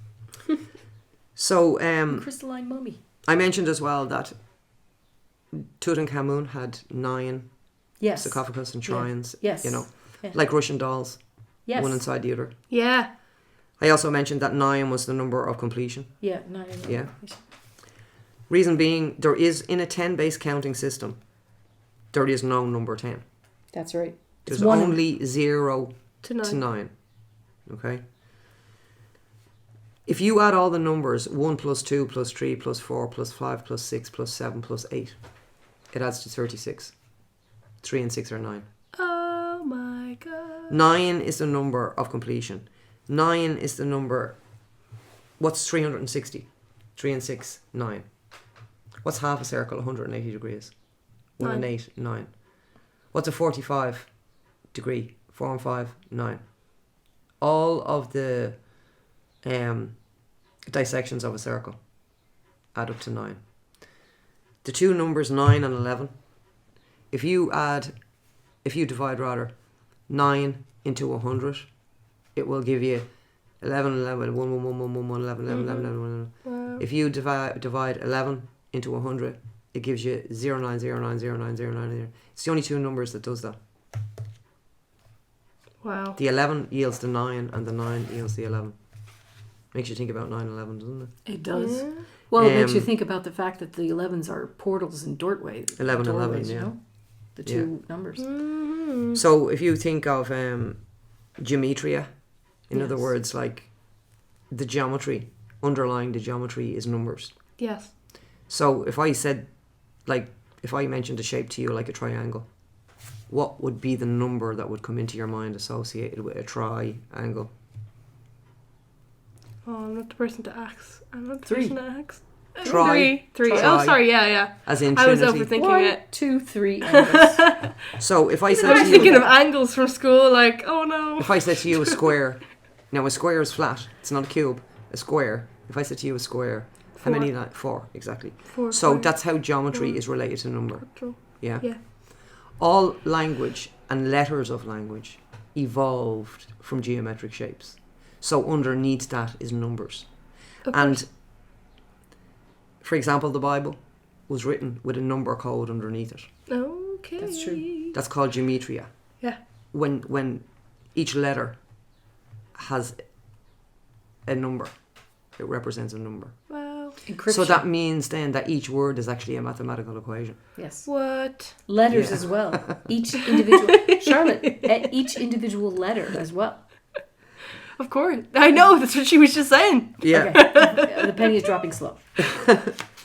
So,
I'm a crystalline mummy.
I mentioned as well that Tutankhamun had 9
Yes.
sarcophagus and shrines.
Yes.
You know,
Yeah.
like Russian dolls,
Yes.
one inside the other.
Yeah.
I also mentioned that 9 was the number of completion.
Yeah. No.
Yeah. Reason being, there is, in a 10-base counting system, there is no number 10.
That's right.
There's only 0
To 9.
to 9. Okay? If you add all the numbers 1 plus 2 plus 3 plus 4 plus 5 plus 6 plus 7 plus 8, it adds to 36. 3 and 6 are 9.
Oh my god.
9 is the number of completion. 9 is the number... What's 360? 3 and 6, 9. What's half a circle? 180 degrees. 1 and 8, 9. What's a 45 degree? 4 and 5, 9. All of the dissections of a circle add up to 9. The two numbers 9 and 11, if you divide 9 into 100, it will give you 11, 11, 1, 1, 1, 1, 1, 1, 11, 11, 11, 11, 11.
Wow.
If you divide 11 into 100, it gives you 0, 9, 0, 9, 0, 9, 0, 9, 0. It's the only two numbers that does that.
Wow.
The 11 yields the 9 and the 9 yields the 11. Makes you think about 9/11, doesn't it?
It does.
Yeah.
Well, it makes you think about the fact that the 11s are portals and
11,
doorways,
yeah.
you know? The two numbers.
Mm-hmm.
So if you think of geometria, in other
Yes.
words, like the geometry, underlying the geometry is numbers.
Yes.
So if I said, like, if I mentioned a shape to you like a triangle, what would be the number that would come into your mind associated with a triangle?
Oh, I'm not the person to ask. I'm not the
3.
person to ask.
Try.
3.
Try.
Oh, sorry. Yeah.
As in
I was
Trinity.
overthinking
1,
it.
2, 3 angles.
So if I
I
said
was
to
thinking
you,
of angles from school. Like, oh no.
if I said to you a square, now a square is flat. It's not a cube. A square. If I said to you a square, how
4.
many? 4 exactly.
4.
So
4.
that's how geometry is related to number.
True.
Yeah.
Yeah.
All language and letters of language evolved from geometric shapes. So underneath that is numbers.
Of
And
course.
for example, the Bible was written with a number code underneath it.
Okay.
That's true.
That's called geometria.
Yeah.
When each letter has a number, it represents a number.
Wow.
Encryption.
So that means then that each word is actually a mathematical equation.
Yes.
What?
Letters
Yeah.
as well. Each individual... Charlotte, each individual letter as well.
Of course. I know. That's what she was just saying.
Yeah.
Okay. The penny is dropping slow.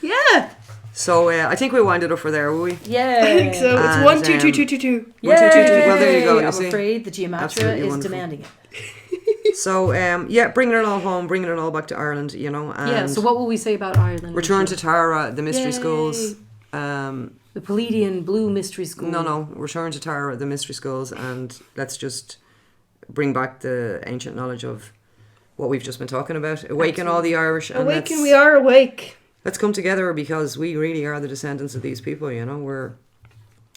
Yeah.
So I think we'll wind it up for there, will we?
Yeah.
I think so. It's
And,
1 2 2 2 2 2.
1, 2, 2, 2. Well, there you go. You
I'm
see.
afraid the geometria
Absolutely
is
wonderful.
demanding it.
So bringing it all home, bringing it all back to Ireland, you know. And
Yeah, so what will we say about Ireland?
return to Tara, the mystery
Yay.
schools.
The Palladian Blue Mystery School.
No, return to Tara, the mystery schools, and let's just bring back the ancient knowledge of what we've just been talking about. Awaken all the Irish, and
Awaken, we are awake.
let's come together, because we really are the descendants of these people, you know. We're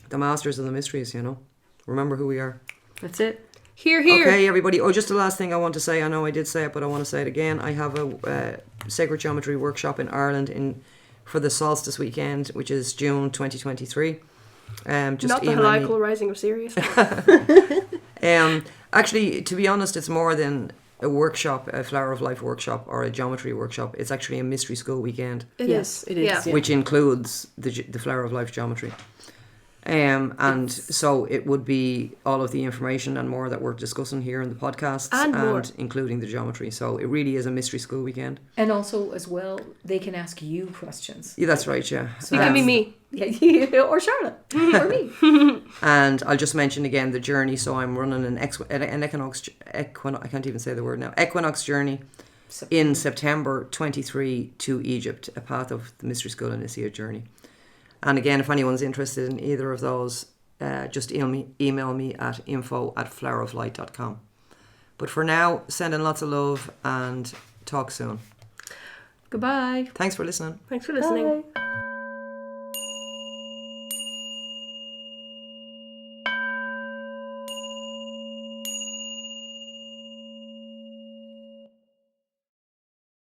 the masters of the mysteries, you know. Remember who we are.
That's it.
Here.
Okay, everybody. Oh, just the last thing I want to say. I know I did say it, but I want to say it again. I have a sacred geometry workshop in Ireland for the solstice weekend, which is June 2023. Just
Not the
email me.
heliacal rising of Sirius.
Actually, to be honest, it's more than a workshop, a Flower of Life workshop, or a geometry workshop. It's actually a mystery school weekend,
Yes, it is.
Yeah.
Yeah.
which includes the Flower of Life geometry. And so it would be all of the information and more that we're discussing here in the podcasts,
And more.
including the geometry. So it really is a mystery school weekend.
And also, as well, they can ask you questions.
Yeah, that's right. Yeah.
You can be me.
Yeah, or Charlotte, or me.
And I'll just mention again the journey. So I'm running an equinox. I can't even say the word now. Equinox journey in September 23 to Egypt, a Path of the Mystery School Initiate journey. And again, if anyone's interested in either of those, just email me at info@floweroflight.com. But for now, sending lots of love and talk soon.
Goodbye.
Thanks for listening.
Thanks for listening.
Bye.